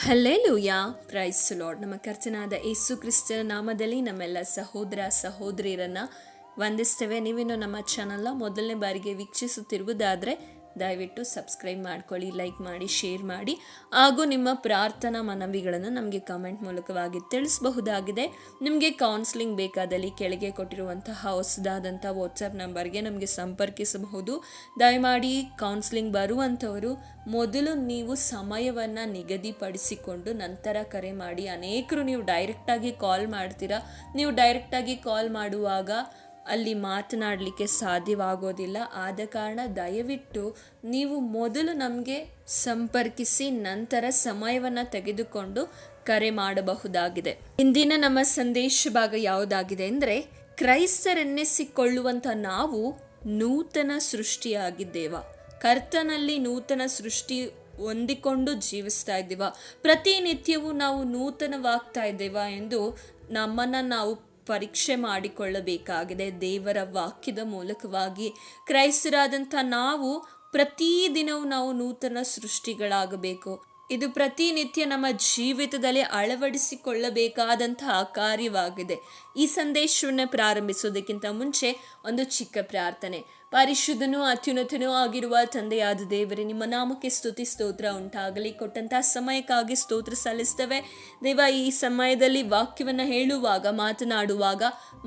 Hallelujah, price lord. ನಮ್ಮ ಕರ್ತನಾದ ಯೇಸು ಕ್ರಿಸ್ತನ ನಾಮದಲ್ಲಿ ನಮ್ಮೆಲ್ಲ ಸಹೋದರ ಸಹೋದರಿಯರನ್ನು ವಂದಿಸ್ತೇವೆ. ನೀವಿನ್ನು ನಮ್ಮ ಚಾನಲ್ನ ಮೊದಲನೇ ಬಾರಿಗೆ ವೀಕ್ಷಿಸುತ್ತಿರುವುದಾದರೆ ದಯವಿಟ್ಟು ಸಬ್ಸ್ಕ್ರೈಬ್ ಮಾಡ್ಕೊಳ್ಳಿ, ಲೈಕ್ ಮಾಡಿ, ಶೇರ್ ಮಾಡಿ, ಹಾಗೂ ನಿಮ್ಮ ಪ್ರಾರ್ಥನಾ ಮನವಿಗಳನ್ನು ನಮಗೆ ಕಮೆಂಟ್ ಮೂಲಕವಾಗಿ ತಿಳಿಸಬಹುದಾಗಿದೆ. ನಿಮಗೆ ಕೌನ್ಸಿಲಿಂಗ್ ಬೇಕಾದಲ್ಲಿ ಕೆಳಗೆ ಕೊಟ್ಟಿರುವಂತಹ ಹೊಸದಾದಂಥ ವಾಟ್ಸಪ್ ನಂಬರ್ಗೆ ನಮಗೆ ಸಂಪರ್ಕಿಸಬಹುದು. ದಯಮಾಡಿ ಕೌನ್ಸಿಲಿಂಗ್ ಬರುವಂಥವರು ಮೊದಲು ನೀವು ಸಮಯವನ್ನು ನಿಗದಿಪಡಿಸಿಕೊಂಡು ನಂತರ ಕರೆ ಮಾಡಿ. ಅನೇಕರು ನೀವು ಡೈರೆಕ್ಟಾಗಿ ಕಾಲ್ ಮಾಡ್ತೀರಾ. ನೀವು ಡೈರೆಕ್ಟಾಗಿ ಕಾಲ್ ಮಾಡುವಾಗ ಅಲ್ಲಿ ಮಾತನಾಡಲಿಕ್ಕೆ ಸಾಧ್ಯವಾಗೋದಿಲ್ಲ. ಆದ ಕಾರಣ ದಯವಿಟ್ಟು ನೀವು ಮೊದಲು ನಮಗೆ ಸಂಪರ್ಕಿಸಿ ನಂತರ ಸಮಯವನ್ನು ತೆಗೆದುಕೊಂಡು ಕರೆ ಮಾಡಬಹುದಾಗಿದೆ. ಇಂದಿನ ನಮ್ಮ ಸಂದೇಶ ಭಾಗ ಯಾವುದಾಗಿದೆ ಅಂದರೆ, ಕ್ರೈಸ್ತರೆನ್ನಿಸಿಕೊಳ್ಳುವಂಥ ನಾವು ನೂತನ ಸೃಷ್ಟಿಯಾಗಿದ್ದೇವ. ಕರ್ತನಲ್ಲಿ ನೂತನ ಸೃಷ್ಟಿ ಹೊಂದಿಕೊಂಡು ಜೀವಿಸ್ತಾ ಇದ್ದೀವ. ಪ್ರತಿನಿತ್ಯವೂ ನಾವು ನೂತನವಾಗ್ತಾ ಇದ್ದೇವಾ ಎಂದು ನಮ್ಮನ್ನು ನಾವು ಪರೀಕ್ಷೆ ಮಾಡಿಕೊಳ್ಳಬೇಕಾಗಿದೆ. ದೇವರ ವಾಕ್ಯದ ಮೂಲಕವಾಗಿ ಕ್ರೈಸ್ತರಾದಂಥ ನಾವು ಪ್ರತಿದಿನವೂ ನಾವು ನೂತನ ಸೃಷ್ಟಿಗಳಾಗಬೇಕು. ಇದು ಪ್ರತಿನಿತ್ಯ ನಮ್ಮ ಜೀವಿತದಲ್ಲಿ ಅಳವಡಿಸಿಕೊಳ್ಳಬೇಕಾದಂತಹ ಕಾರ್ಯವಾಗಿದೆ. ಈ ಸಂದೇಶವನ್ನು ಪ್ರಾರಂಭಿಸೋದಕ್ಕಿಂತ ಮುಂಚೆ ಒಂದು ಚಿಕ್ಕ ಪ್ರಾರ್ಥನೆ. ಪರಿಶುದ್ಧನೂ ಅತ್ಯುನ್ನತನೂ ಆಗಿರುವ ತಂದೆಯಾದ ದೇವರೇ, ನಿಮ್ಮ ನಾಮಕ್ಕೆ ಸ್ತುತಿ ಸ್ತೋತ್ರ ಉಂಟಾಗಲಿ. ಕೊಟ್ಟಂತಹ ಸಮಯಕ್ಕಾಗಿ ಸ್ತೋತ್ರ ಸಲ್ಲಿಸ್ತೇವೆ ದೇವ. ಈ ಸಮಯದಲ್ಲಿ ವಾಕ್ಯವನ್ನು ಹೇಳುವಾಗ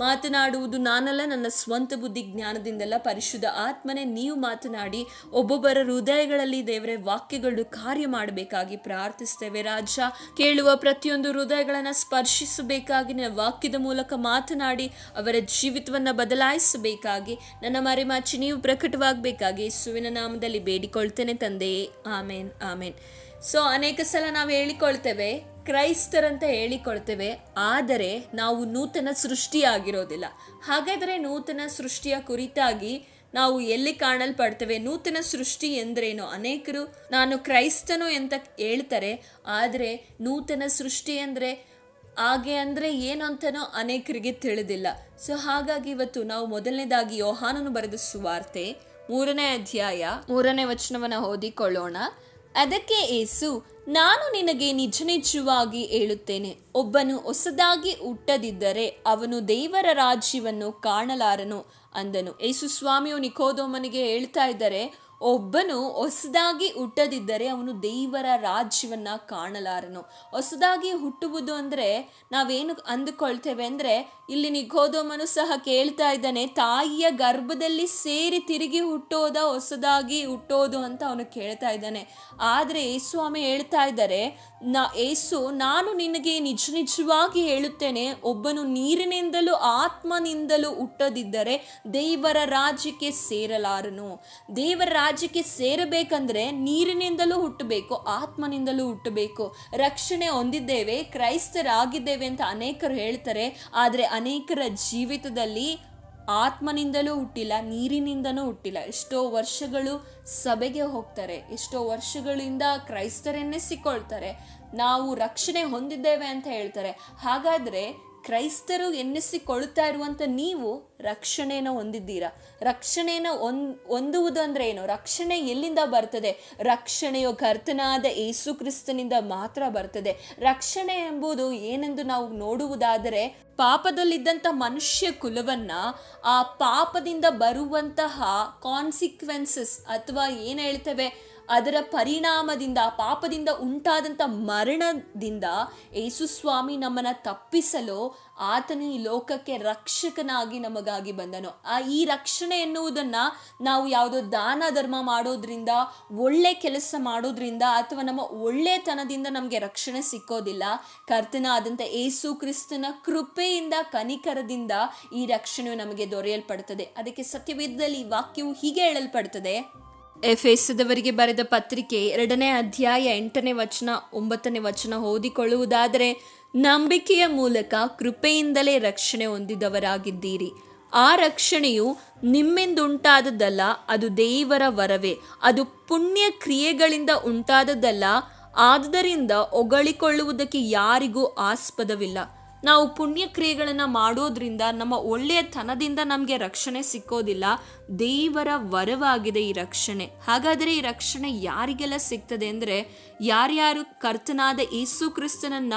ಮಾತನಾಡುವುದು ನಾನಲ್ಲ, ನನ್ನ ಸ್ವಂತ ಬುದ್ಧಿ ಜ್ಞಾನದಿಂದಲ್ಲ, ಪರಿಶುದ್ಧ ಆತ್ಮನೇ ನೀವು ಮಾತನಾಡಿ ಒಬ್ಬೊಬ್ಬರ ಹೃದಯಗಳಲ್ಲಿ ದೇವರೇ ವಾಕ್ಯಗಳು ಕಾರ್ಯ ಮಾಡಬೇಕಾಗಿ ಪ್ರಾರ್ಥಿಸ್ತೇವೆ ರಾಜ. ಕೇಳುವ ಪ್ರತಿಯೊಂದು ಹೃದಯಗಳನ್ನು ಸ್ಪರ್ಶಿಸಬೇಕಾಗಿ, ನನ್ನ ವಾಕ್ಯದ ಮೂಲಕ ಮಾತನಾಡಿ ಅವರ ಜೀವಿತವನ್ನು ಬದಲಾಯಿಸಬೇಕಾಗಿ, ನನ್ನ ಮರೆಮಾಚಿ ನೀವು ಪ್ರಕಟವಾಗಬೇಕಾಗಿ ಯೇಸುವಿನ ನಾಮದಲ್ಲಿ ಬೇಡಿಕೊಳ್ತೇನೆ ತಂದೆಯೇ, ಆಮೇನ್ ಆಮೇನ್. ಸೊ ಅನೇಕ ಸಲ ನಾವು ಹೇಳಿಕೊಳ್ತೇವೆ, ಕ್ರೈಸ್ತರಂತ ಹೇಳಿಕೊಳ್ತೇವೆ, ಆದರೆ ನಾವು ನೂತನ ಸೃಷ್ಟಿಯಾಗಿರೋದಿಲ್ಲ. ಹಾಗಾದರೆ ನೂತನ ಸೃಷ್ಟಿಯ ಕುರಿತಾಗಿ ನಾವು ಎಲ್ಲಿ ಕಾಣಲ್ಪಡ್ತೇವೆ? ನೂತನ ಸೃಷ್ಟಿ ಎಂದ್ರೇನು? ಅನೇಕರು ನಾನು ಕ್ರೈಸ್ತನು ಅಂತ ಹೇಳ್ತಾರೆ, ಆದರೆ ನೂತನ ಸೃಷ್ಟಿ ಅಂದರೆ ಹಾಗೆ ಅಂದರೆ ಏನು ಅಂತನೋ ಅನೇಕರಿಗೆ ತಿಳಿದಿಲ್ಲ. ಸೊ ಹಾಗಾಗಿ ಇವತ್ತು ನಾವು ಮೊದಲನೇದಾಗಿ ಯೋಹಾನನು ಬರೆದ ಸುವಾರ್ತೆ 3ನೇ ಅಧ್ಯಾಯ 3ನೇ ವಚನವನ್ನು ಓದಿಕೊಳ್ಳೋಣ. ಅದಕ್ಕೆ ಯೇಸು, ನಾನು ನಿನಗೆ ನಿಜ ನಿಜವಾಗಿ ಹೇಳುತ್ತೇನೆ, ಒಬ್ಬನು ಹೊಸದಾಗಿ ಹುಟ್ಟದಿದ್ದರೆ ಅವನು ದೇವರ ರಾಜ್ಯವನ್ನು ಕಾಣಲಾರನು ಅಂದನು. ಯೇಸು ಸ್ವಾಮಿಯು ನಿಕೋದೇಮನಿಗೆ ಹೇಳ್ತಾ ಇದ್ದಾರೆ, ಒಬ್ಬನು ಹೊಸದಾಗಿ ಹುಟ್ಟದಿದ್ದರೆ ಅವನು ದೇವರ ರಾಜ್ಯವನ್ನ ಕಾಣಲಾರನು. ಹೊಸದಾಗಿ ಹುಟ್ಟುವುದು ಅಂದರೆ ನಾವೇನು ಅಂದುಕೊಳ್ತೇವೆ ಅಂದರೆ, ಇಲ್ಲಿ ನಿಕೋದೇಮನು ಸಹ ಕೇಳ್ತಾ ಇದ್ದಾನೆ, ತಾಯಿಯ ಗರ್ಭದಲ್ಲಿ ಸೇರಿ ತಿರುಗಿ ಹುಟ್ಟೋದ ಹೊಸದಾಗಿ ಹುಟ್ಟೋದು ಅಂತ ಅವನು ಕೇಳ್ತಾ ಇದ್ದಾನೆ. ಆದರೆ ಯೇಸು ಸ್ವಾಮಿ ಹೇಳ್ತಾ ಇದ್ದಾರೆ, ನಾನು ನಿನಗೆ ನಿಜ ನಿಜವಾಗಿ ಹೇಳುತ್ತೇನೆ, ಒಬ್ಬನು ನೀರಿನಿಂದಲೂ ಆತ್ಮನಿಂದಲೂ ಹುಟ್ಟದಿದ್ದರೆ ದೇವರ ರಾಜ್ಯಕ್ಕೆ ಸೇರಲಾರನು. ದೇವರ ರಾಜ್ಯಕ್ಕೆ ಸೇರಬೇಕಂದ್ರೆ ನೀರಿನಿಂದಲೂ ಹುಟ್ಟಬೇಕು, ಆತ್ಮನಿಂದಲೂ ಹುಟ್ಟಬೇಕು. ರಕ್ಷಣೆ ಹೊಂದಿದ್ದೇವೆ, ಕ್ರೈಸ್ತರಾಗಿದ್ದೇವೆ ಅಂತ ಅನೇಕರು ಹೇಳ್ತಾರೆ, ಆದರೆ ಅನೇಕರ ಜೀವಿತದಲ್ಲಿ ಆತ್ಮನಿಂದಲೂ ಹುಟ್ಟಿಲ್ಲ, ನೀರಿನಿಂದನೂ ಹುಟ್ಟಿಲ್ಲ. ಎಷ್ಟೋ ವರ್ಷಗಳು ಸಭೆಗೆ ಹೋಗ್ತಾರೆ, ಎಷ್ಟೋ ವರ್ಷಗಳಿಂದ ಕ್ರೈಸ್ತರೆನ್ನಿಸಿಕೊಳ್ತಾರೆ, ನಾವು ರಕ್ಷಣೆ ಹೊಂದಿದ್ದೇವೆ ಅಂತ ಹೇಳ್ತಾರೆ. ಹಾಗಾದರೆ ಕ್ರೈಸ್ತರು ಎನ್ನಿಸಿಕೊಳ್ತಾ ಇರುವಂಥ ನೀವು ರಕ್ಷಣೆಯನ್ನು ಹೊಂದಿದ್ದೀರಾ? ರಕ್ಷಣೆಯನ್ನು ಹೊಂದುವುದು ಅಂದರೆ ಏನು? ರಕ್ಷಣೆ ಎಲ್ಲಿಂದ ಬರ್ತದೆ? ರಕ್ಷಣೆಯು ಕರ್ತನಾದ ಯೇಸು ಕ್ರಿಸ್ತನಿಂದ ಮಾತ್ರ ಬರ್ತದೆ. ರಕ್ಷಣೆ ಎಂಬುದು ಏನೆಂದು ನಾವು ನೋಡುವುದಾದರೆ, ಪಾಪದಲ್ಲಿದ್ದಂಥ ಮನುಷ್ಯ ಕುಲವನ್ನ ಆ ಪಾಪದಿಂದ ಬರುವಂತಹ ಕಾನ್ಸಿಕ್ವೆನ್ಸಸ್ ಅಥವಾ ಏನು ಹೇಳ್ತೇವೆ ಅದರ ಪರಿಣಾಮದಿಂದ, ಪಾಪದಿಂದ ಉಂಟಾದಂಥ ಮರಣದಿಂದ ಯೇಸು ಸ್ವಾಮಿ ನಮ್ಮನ್ನು ತಪ್ಪಿಸಲು ಆತನು ಈ ಲೋಕಕ್ಕೆ ರಕ್ಷಕನಾಗಿ ನಮಗಾಗಿ ಬಂದನು. ಈ ರಕ್ಷಣೆ ಎನ್ನುವುದನ್ನು ನಾವು ಯಾವುದೋ ದಾನ ಧರ್ಮ ಮಾಡೋದ್ರಿಂದ, ಒಳ್ಳೆ ಕೆಲಸ ಮಾಡೋದ್ರಿಂದ ಅಥವಾ ನಮ್ಮ ಒಳ್ಳೆತನದಿಂದ ನಮಗೆ ರಕ್ಷಣೆ ಸಿಕ್ಕೋದಿಲ್ಲ. ಕರ್ತನಾದಂಥ ಯೇಸು ಕ್ರಿಸ್ತನ ಕೃಪೆಯಿಂದ, ಕನಿಕರದಿಂದ ಈ ರಕ್ಷಣೆಯು ನಮಗೆ ದೊರೆಯಲ್ಪಡುತ್ತದೆ. ಅದಕ್ಕೆ ಸತ್ಯವೇದದಲ್ಲಿ ಈ ವಾಕ್ಯವು ಹೀಗೆ ಹೇಳಲ್ಪಡುತ್ತದೆ. ಎಫೆಸದವರಿಗೆ ಬರೆದ ಪತ್ರಿಕೆ 2ನೇ ಅಧ್ಯಾಯ 8ನೇ ವಚನ 9ನೇ ವಚನ ಓದಿಕೊಳ್ಳುವುದಾದರೆ, ನಂಬಿಕೆಯ ಮೂಲಕ ಕೃಪೆಯಿಂದಲೇ ರಕ್ಷಣೆ ಹೊಂದಿದವರಾಗಿದ್ದೀರಿ. ಆ ರಕ್ಷಣೆಯು ನಿಮ್ಮಿಂದುಂಟಾದದ್ದಲ್ಲ, ಅದು ದೇವರ ವರವೇ. ಅದು ಪುಣ್ಯ ಕ್ರಿಯೆಗಳಿಂದ ಉಂಟಾದದ್ದಲ್ಲ, ಆದುದರಿಂದ ಹೊಗಳಿಕೊಳ್ಳುವುದಕ್ಕೆ ಯಾರಿಗೂ ಆಸ್ಪದವಿಲ್ಲ. ನಾವು ಪುಣ್ಯ ಕ್ರಿಯೆಗಳನ್ನು ಮಾಡೋದ್ರಿಂದ, ನಮ್ಮ ಒಳ್ಳೆಯತನದಿಂದ ನಮಗೆ ರಕ್ಷಣೆ ಸಿಕ್ಕೋದಿಲ್ಲ. ದೇವರ ವರವಾಗಿದೆ ಈ ರಕ್ಷಣೆ. ಹಾಗಾದರೆ ಈ ರಕ್ಷಣೆ ಯಾರಿಗೆಲ್ಲ ಸಿಗ್ತದೆ ಅಂದರೆ, ಯಾರ್ಯಾರು ಕರ್ತನಾದ ಯೇಸು ಕ್ರಿಸ್ತನನ್ನ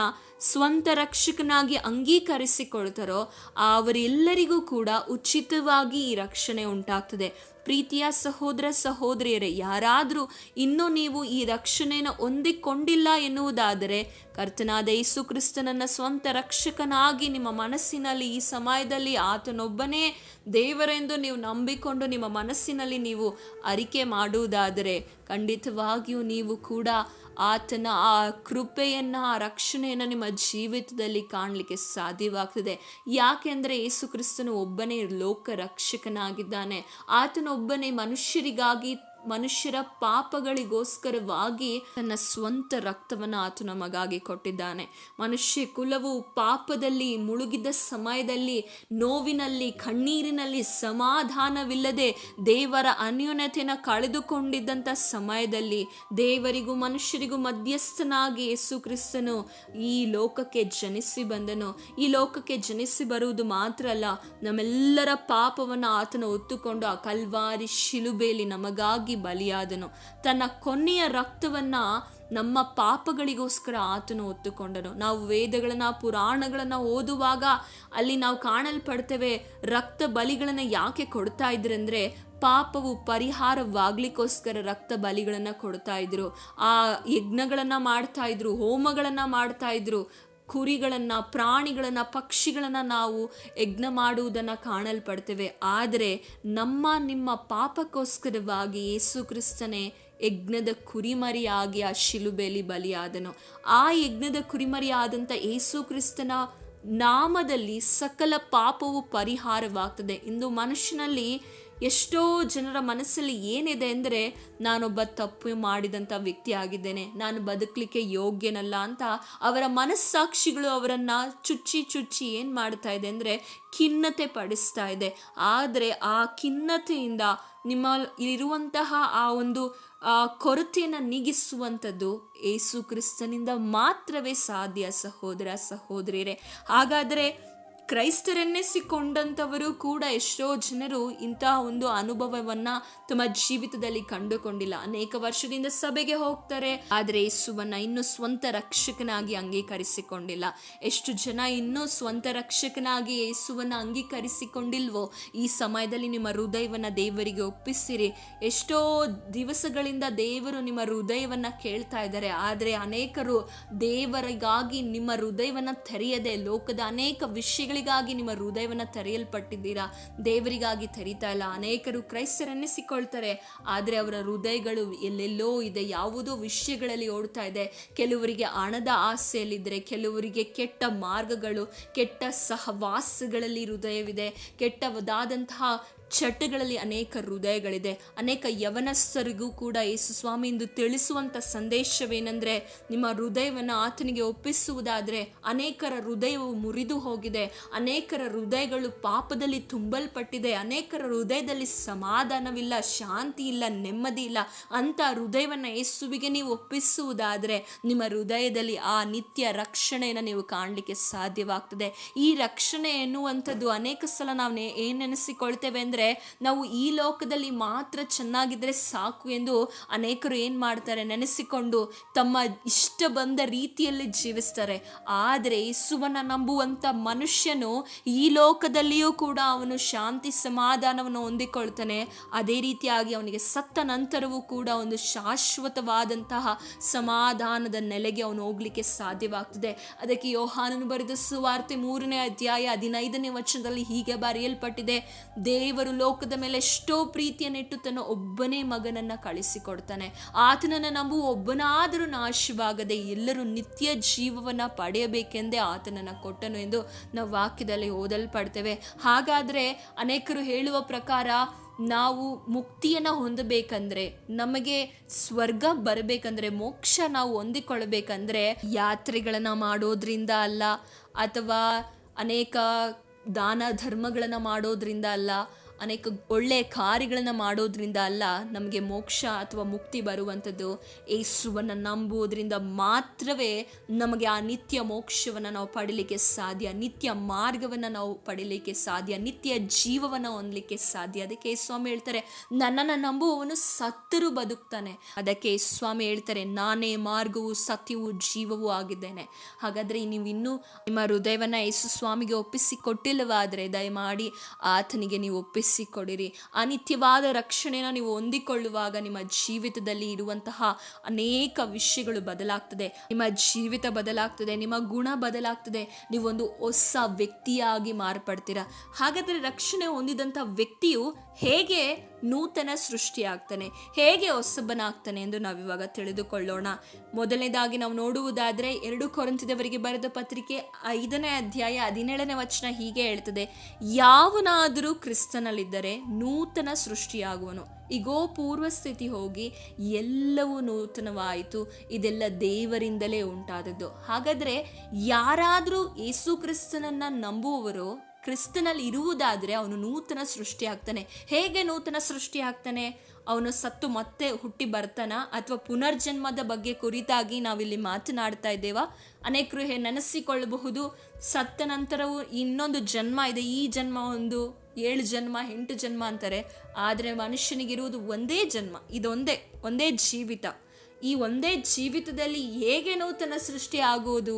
ಸ್ವಂತ ರಕ್ಷಕನಾಗಿ ಅಂಗೀಕರಿಸಿಕೊಳ್ತಾರೋ ಅವರೆಲ್ಲರಿಗೂ ಕೂಡ ಉಚಿತವಾಗಿ ಈ ರಕ್ಷಣೆ ಉಂಟಾಗ್ತದೆ. ಪ್ರೀತಿಯ ಸಹೋದರ ಸಹೋದರಿಯರೇ, ಯಾರಾದರೂ ಇನ್ನೂ ನೀವು ಈ ರಕ್ಷಣೆಯನ್ನು ಹೊಂದಿಕೊಂಡಿಲ್ಲ ಎನ್ನುವುದಾದರೆ, ಕರ್ತನಾದ ಯೇಸು ಕ್ರಿಸ್ತನನ್ನ ಸ್ವಂತ ರಕ್ಷಕನಾಗಿ ನಿಮ್ಮ ಮನಸ್ಸಿನಲ್ಲಿ ಈ ಸಮಯದಲ್ಲಿ ಆತನೊಬ್ಬನೇ ದೇವರೆಂದು ನೀವು ನಂಬಿಕೊಂಡು ನಿಮ್ಮ ಮನಸ್ಸಿನಲ್ಲಿ ನೀವು ಅರಿಕೆ ಮಾಡುವುದಾದರೆ, ಖಂಡಿತವಾಗಿಯೂ ನೀವು ಕೂಡ ಆತನ ಆ ಕೃಪೆಯನ್ನು, ಆ ರಕ್ಷಣೆಯನ್ನು ನಿಮ್ಮ ಜೀವಿತದಲ್ಲಿ ಕಾಣಲಿಕ್ಕೆ ಸಾಧ್ಯವಾಗ್ತದೆ. ಯಾಕೆಂದರೆ ಯೇಸು ಕ್ರಿಸ್ತನು ಒಬ್ಬನೇ ಲೋಕ ರಕ್ಷಕನಾಗಿದ್ದಾನೆ. ಆತನೊಬ್ಬನೇ ಮನುಷ್ಯರ ಪಾಪಗಳಿಗೋಸ್ಕರವಾಗಿ ತನ್ನ ಸ್ವಂತ ರಕ್ತವನ್ನು ಆತ ನಮಗಾಗಿ ಕೊಟ್ಟಿದ್ದಾನೆ. ಮನುಷ್ಯ ಕುಲವು ಪಾಪದಲ್ಲಿ ಮುಳುಗಿದ ಸಮಯದಲ್ಲಿ, ನೋವಿನಲ್ಲಿ, ಕಣ್ಣೀರಿನಲ್ಲಿ, ಸಮಾಧಾನವಿಲ್ಲದೆ ದೇವರ ಅನ್ಯೋನ್ಯತೆಯನ್ನು ಕಳೆದುಕೊಂಡಿದ್ದಂಥ ಸಮಯದಲ್ಲಿ ದೇವರಿಗೂ ಮನುಷ್ಯರಿಗೂ ಮಧ್ಯಸ್ಥನಾಗಿ ಯೇಸು ಕ್ರಿಸ್ತನು ಈ ಲೋಕಕ್ಕೆ ಜನಿಸಿ ಬಂದನು. ಈ ಲೋಕಕ್ಕೆ ಜನಿಸಿ ಬರುವುದು ಮಾತ್ರ ಅಲ್ಲ, ನಮ್ಮೆಲ್ಲರ ಪಾಪವನ್ನು ಆತನ ಹೊತ್ತುಕೊಂಡು ಆ ಕಲ್ವಾರಿ ಶಿಲುಬೆಯಲ್ಲಿ ನಮಗಾಗಿ ಬಲಿಯಾದನು. ತನ್ನ ಕೊನೆಯ ರಕ್ತವನ್ನ ನಮ್ಮ ಪಾಪಗಳಿಗೋಸ್ಕರ ಆತನು ಹೊತ್ತುಕೊಂಡನು. ನಾವು ವೇದಗಳನ್ನ, ಪುರಾಣಗಳನ್ನ ಓದುವಾಗ ಅಲ್ಲಿ ನಾವು ಕಾಣಲ್ಪಡ್ತೇವೆ, ರಕ್ತ ಬಲಿಗಳನ್ನ ಯಾಕೆ ಕೊಡ್ತಾ ಇದ್ರಂದ್ರೆ, ಪಾಪವು ಪರಿಹಾರವಾಗ್ಲಿಕ್ಕೋಸ್ಕರ ರಕ್ತ ಬಲಿಗಳನ್ನ ಕೊಡ್ತಾ ಇದ್ರು. ಆ ಯಜ್ಞಗಳನ್ನ ಮಾಡ್ತಾ ಇದ್ರು, ಹೋಮಗಳನ್ನ ಮಾಡ್ತಾ ಇದ್ರು. ಕುರಿಗಳನ್ನ, ಪ್ರಾಣಿಗಳನ್ನ, ಪಕ್ಷಿಗಳನ್ನ ನಾವು ಯಜ್ಞ ಮಾಡುವುದನ್ನು ಕಾಣಲ್ಪಡ್ತೇವೆ. ಆದರೆ ನಿಮ್ಮ ಪಾಪಕ್ಕೋಸ್ಕರವಾಗಿ ಯೇಸು ಕ್ರಿಸ್ತನೇ ಯಜ್ಞದ ಕುರಿಮರಿಯಾಗಿ ಆ ಶಿಲುಬೆಯಲ್ಲಿ ಬಲಿಯಾದನು. ಆ ಯಜ್ಞದ ಕುರಿಮರಿಯಾದಂಥ ಯೇಸು ಕ್ರಿಸ್ತನ ನಾಮದಲ್ಲಿ ಸಕಲ ಪಾಪವು ಪರಿಹಾರವಾಗ್ತದೆ. ಇಂದು ಮನುಷ್ಯನಲ್ಲಿ ಎಷ್ಟೋ ಜನರ ಮನಸ್ಸಲ್ಲಿ ಏನಿದೆ ಅಂದರೆ, ನಾನೊಬ್ಬ ತಪ್ಪು ಮಾಡಿದಂಥ ವ್ಯಕ್ತಿ ಆಗಿದ್ದೇನೆ, ನಾನು ಬದುಕಲಿಕ್ಕೆ ಯೋಗ್ಯನಲ್ಲ ಅಂತ ಅವರ ಮನಸ್ಸಾಕ್ಷಿಗಳು ಅವರನ್ನು ಚುಚ್ಚಿ ಏನು ಮಾಡ್ತಾ ಇದೆ ಅಂದರೆ ಖಿನ್ನತೆ ಪಡಿಸ್ತಾ ಇದೆ. ಆದರೆ ಆ ಖಿನ್ನತೆಯಿಂದ ನಿಮ್ಮ ಇರುವಂತಹ ಆ ಒಂದು ಕೊರತೆಯನ್ನು ನೀಗಿಸುವಂಥದ್ದು ಯೇಸು ಕ್ರಿಸ್ತನಿಂದ ಮಾತ್ರವೇ ಸಾಧ್ಯ. ಸಹೋದರ ಸಹೋದರಿಯರೇ, ಹಾಗಾದರೆ ಕ್ರೈಸ್ತರೆನ್ನಿಸಿಕೊಂಡಂಥವರು ಕೂಡ ಎಷ್ಟೋ ಜನರು ಇಂತಹ ಒಂದು ಅನುಭವವನ್ನು ತಮ್ಮ ಜೀವಿತದಲ್ಲಿ ಕಂಡುಕೊಂಡಿಲ್ಲ. ಅನೇಕ ವರ್ಷದಿಂದ ಸಭೆಗೆ ಹೋಗ್ತಾರೆ, ಆದರೆ ಯೇಸುವನ್ನ ಇನ್ನೂ ಸ್ವಂತ ರಕ್ಷಕನಾಗಿ ಅಂಗೀಕರಿಸಿಕೊಂಡಿಲ್ಲ. ಎಷ್ಟು ಜನ ಇನ್ನೂ ಸ್ವಂತ ರಕ್ಷಕನಾಗಿ ಯೇಸುವನ್ನ ಅಂಗೀಕರಿಸಿಕೊಂಡಿಲ್ವೋ, ಈ ಸಮಯದಲ್ಲಿ ನಿಮ್ಮ ಹೃದಯವನ್ನು ದೇವರಿಗೆ ಒಪ್ಪಿಸಿರಿ. ಎಷ್ಟೋ ದಿವಸಗಳಿಂದ ದೇವರು ನಿಮ್ಮ ಹೃದಯವನ್ನು ಕೇಳ್ತಾ ಇದ್ದಾರೆ, ಆದರೆ ಅನೇಕರು ದೇವರಿಗಾಗಿ ನಿಮ್ಮ ಹೃದಯವನ್ನು ತೆರೆಯದೆ, ಲೋಕದ ಅನೇಕ ವಿಷಯಗಳಿಗಾಗಿ ನಿಮ್ಮ ಹೃದಯವನ್ನು ತೆರೆಯಲ್ಪಟ್ಟಿದ್ದೀರಾ, ದೇವರಿಗಾಗಿ ತೆರೀತಾ ಇಲ್ಲ. ಅನೇಕರು ಕ್ರೈಸ್ತರೆನ್ನಿಸಿಕೊಳ್ತಾರೆ, ಆದರೆ ಅವರ ಹೃದಯಗಳು ಎಲ್ಲೆಲ್ಲೋ ಇದೆ, ಯಾವುದೋ ವಿಷಯಗಳಲ್ಲಿ ಓಡ್ತಾ ಇದೆ. ಕೆಲವರಿಗೆ ಹಣದ ಆಸೆಯಲ್ಲಿದ್ದರೆ, ಕೆಲವರಿಗೆ ಕೆಟ್ಟ ಮಾರ್ಗಗಳು, ಕೆಟ್ಟ ಸಹವಾಸಗಳಲ್ಲಿ ಹೃದಯವಿದೆ, ಕೆಟ್ಟದಾದಂತಹ ಚಟಗಳಲ್ಲಿ ಅನೇಕ ಹೃದಯಗಳಿದೆ. ಅನೇಕ ಯವನಸ್ಥರಿಗೂ ಕೂಡ ಯೇಸು ಸ್ವಾಮಿ ಎಂದು ತಿಳಿಸುವಂಥ ಸಂದೇಶವೇನೆಂದರೆ, ನಿಮ್ಮ ಹೃದಯವನ್ನು ಆತನಿಗೆ ಒಪ್ಪಿಸುವುದಾದರೆ, ಅನೇಕರ ಹೃದಯವು ಮುರಿದು ಹೋಗಿದೆ, ಅನೇಕರ ಹೃದಯಗಳು ಪಾಪದಲ್ಲಿ ತುಂಬಲ್ಪಟ್ಟಿದೆ, ಅನೇಕರ ಹೃದಯದಲ್ಲಿ ಸಮಾಧಾನವಿಲ್ಲ, ಶಾಂತಿ ಇಲ್ಲ, ನೆಮ್ಮದಿ ಇಲ್ಲ. ಅಂಥ ಹೃದಯವನ್ನು ಯೇಸುವಿಗೆ ನೀವು ಒಪ್ಪಿಸುವುದಾದರೆ ನಿಮ್ಮ ಹೃದಯದಲ್ಲಿ ಆ ನಿತ್ಯ ರಕ್ಷಣೆಯನ್ನು ನೀವು ಕಾಣಲಿಕ್ಕೆ ಸಾಧ್ಯವಾಗ್ತದೆ. ಈ ರಕ್ಷಣೆ ಎನ್ನುವಂಥದ್ದು ಅನೇಕ ಸಲ ನಾವು ಏನೆನಿಸಿಕೊಳ್ತೇವೆ ಅಂದರೆ, ನಾವು ಈ ಲೋಕದಲ್ಲಿ ಮಾತ್ರ ಚೆನ್ನಾಗಿದ್ರೆ ಸಾಕು ಎಂದು ಅನೇಕರು ಏನು ಮಾಡ್ತಾರೆ, ನೆನೆಸಿಕೊಂಡು ತಮ್ಮ ಇಷ್ಟ ಬಂದ ರೀತಿಯಲ್ಲಿ ಜೀವಿಸ್ತಾರೆ. ಆದರೆ ಯೇಸುವನ್ನು ನಂಬುವಂಥ ಮನುಷ್ಯನು ಈ ಲೋಕದಲ್ಲಿಯೂ ಕೂಡ ಅವನು ಶಾಂತಿ ಸಮಾಧಾನವನ್ನು ಹೊಂದಿಕೊಳ್ತಾನೆ. ಅದೇ ರೀತಿಯಾಗಿ ಅವನಿಗೆ ಸತ್ತ ನಂತರವೂ ಕೂಡ ಒಂದು ಶಾಶ್ವತವಾದಂತಹ ಸಮಾಧಾನದ ನೆಲೆಗೆ ಅವನು ಹೋಗ್ಲಿಕ್ಕೆ ಸಾಧ್ಯವಾಗ್ತದೆ. ಅದಕ್ಕೆ ಯೋಹಾನನು ಬರೆದ ಸುವಾರ್ತೆ 3ನೇ ಅಧ್ಯಾಯ 15ನೇ ವಚನದಲ್ಲಿ ಹೀಗೆ ಬರೆಯಲ್ಪಟ್ಟಿದೆ, ದೇವರು ಲೋಕದ ಮೇಲೆ ಎಷ್ಟೋ ಪ್ರೀತಿಯನ್ನಿಟ್ಟು ತನ್ನ ಒಬ್ಬನೇ ಮಗನನ್ನ ಕಳಿಸಿಕೊಡ್ತಾನೆ. ಆತನನ್ನು ನಂಬುವ ಒಬ್ಬನಾದರೂ ನಾಶವಾಗದೆ ಎಲ್ಲರೂ ನಿತ್ಯ ಜೀವವನ್ನ ಪಡೆಯಬೇಕೆಂದೇ ಆತನನ್ನು ಕೊಟ್ಟನು ಎಂದು ನಾವು ವಾಕ್ಯದಲ್ಲಿ ಓದಲ್ಪಡ್ತೇವೆ. ಹಾಗಾದರೆ ಅನೇಕರು ಹೇಳುವ ಪ್ರಕಾರ ನಾವು ಮುಕ್ತಿಯನ್ನು ಹೊಂದಬೇಕಂದ್ರೆ, ನಮಗೆ ಸ್ವರ್ಗ ಬರಬೇಕಂದ್ರೆ, ಮೋಕ್ಷ ನಾವು ಹೊಂದಿಕೊಳ್ಬೇಕಂದ್ರೆ ಯಾತ್ರೆಗಳನ್ನು ಮಾಡೋದ್ರಿಂದ ಅಲ್ಲ, ಅಥವಾ ಅನೇಕ ದಾನ ಧರ್ಮಗಳನ್ನು ಮಾಡೋದ್ರಿಂದ ಅಲ್ಲ, ಅನೇಕ ಒಳ್ಳೆಯ ಕಾರ್ಯಗಳನ್ನು ಮಾಡೋದ್ರಿಂದ ಅಲ್ಲ ನಮಗೆ ಮೋಕ್ಷ ಅಥವಾ ಮುಕ್ತಿ ಬರುವಂಥದ್ದು. ಯೇಸುವನ್ನು ನಂಬುವುದರಿಂದ ಮಾತ್ರವೇ ನಮಗೆ ಆ ನಿತ್ಯ ಮೋಕ್ಷವನ್ನು ನಾವು ಪಡೀಲಿಕ್ಕೆ ಸಾಧ್ಯ, ನಿತ್ಯ ಮಾರ್ಗವನ್ನು ನಾವು ಪಡೀಲಿಕ್ಕೆ ಸಾಧ್ಯ, ನಿತ್ಯ ಜೀವವನ್ನು ಹೊಂದಲಿಕ್ಕೆ ಸಾಧ್ಯ. ಅದಕ್ಕೆ ಸ್ವಾಮಿ ಹೇಳ್ತಾರೆ, ನನ್ನನ್ನು ನಂಬುವವನು ಸತ್ತರೂ ಬದುಕ್ತಾನೆ. ಅದಕ್ಕೆ ಸ್ವಾಮಿ ಹೇಳ್ತಾರೆ, ನಾನೇ ಮಾರ್ಗವು ಸತ್ಯವೂ ಜೀವವೂ ಆಗಿದ್ದೇನೆ. ಹಾಗಾದರೆ ನೀವು ಇನ್ನೂ ನಿಮ್ಮ ಹೃದಯವನ್ನು ಯೇಸು ಸ್ವಾಮಿಗೆ ಒಪ್ಪಿಸಿಕೊಟ್ಟಿಲ್ಲವಾದರೆ ದಯಮಾಡಿ ಆತನಿಗೆ ನೀವು ಒಪ್ಪಿಸಿಕೊಡಿರಿ. ಅನಿತ್ಯವಾದ ರಕ್ಷಣೆಯನ್ನು ನೀವು ಹೊಂದಿಕೊಳ್ಳುವಾಗ ನಿಮ್ಮ ಜೀವಿತದಲ್ಲಿ ಇರುವಂತಹ ಅನೇಕ ವಿಷಯಗಳು ಬದಲಾಗ್ತದೆ, ನಿಮ್ಮ ಜೀವಿತ ಬದಲಾಗ್ತದೆ, ನಿಮ್ಮ ಗುಣ ಬದಲಾಗ್ತದೆ, ನೀವೊಂದು ಹೊಸ ವ್ಯಕ್ತಿಯಾಗಿ ಮಾರ್ಪಡ್ತೀರ. ಹಾಗಾದರೆ ರಕ್ಷಣೆ ಹೊಂದಿದಂಥ ವ್ಯಕ್ತಿಯು ಹೇಗೆ ನೂತನ ಸೃಷ್ಟಿಯಾಗ್ತಾನೆ, ಹೇಗೆ ಹೊಸಬನಾಗ್ತಾನೆ ಎಂದು ನಾವಿವಾಗ ತಿಳಿದುಕೊಳ್ಳೋಣ. ಮೊದಲನೇದಾಗಿ ನಾವು ನೋಡುವುದಾದರೆ 2 ಕೊರಿಂಥದವರಿಗೆ ಬರೆದ ಪತ್ರಿಕೆ 5ನೇ ಅಧ್ಯಾಯ 17ನೇ ವಚನ ಹೀಗೆ ಹೇಳ್ತದೆ, ಯಾವನಾದರೂ ಕ್ರಿಸ್ತನಲ್ಲಿದ್ದರೆ ನೂತನ ಸೃಷ್ಟಿಯಾಗುವನು, ಈಗೋ ಪೂರ್ವ ಸ್ಥಿತಿ ಹೋಗಿ ಎಲ್ಲವೂ ನೂತನವಾಯಿತು, ಇದೆಲ್ಲ ದೇವರಿಂದಲೇ ಉಂಟಾದದ್ದು. ಹಾಗಾದರೆ ಯಾರಾದರೂ ಯೇಸು ಕ್ರಿಸ್ತನನ್ನು ನಂಬುವವರು ಕ್ರಿಸ್ತನಲ್ಲಿ ಇರುವುದಾದರೆ ಅವನು ನೂತನ ಸೃಷ್ಟಿ ಆಗ್ತಾನೆ. ಹೇಗೆ ನೂತನ ಸೃಷ್ಟಿ ಆಗ್ತಾನೆ? ಅವನು ಸತ್ತು ಮತ್ತೆ ಹುಟ್ಟಿ ಬರ್ತಾನ ಅಥವಾ ಪುನರ್ಜನ್ಮದ ಬಗ್ಗೆ ಕುರಿತಾಗಿ ನಾವಿಲ್ಲಿ ಮಾತನಾಡ್ತಾ ಇದ್ದೇವಾ? ಅನೇಕರು ನೆನೆಸಿಕೊಳ್ಳಬಹುದು, ಸತ್ತ ನಂತರವೂ ಇನ್ನೊಂದು ಜನ್ಮ ಇದೆ, ಈ ಜನ್ಮ ಒಂದು 7 ಜನ್ಮ 8 ಜನ್ಮ ಅಂತಾರೆ. ಆದರೆ ಮನುಷ್ಯನಿಗಿರುವುದು ಒಂದೇ ಜನ್ಮ, ಒಂದೇ ಜೀವಿತ. ಈ ಒಂದೇ ಜೀವಿತದಲ್ಲಿ ಹೇಗೆ ನೂತನ ಸೃಷ್ಟಿ ಆಗುವುದು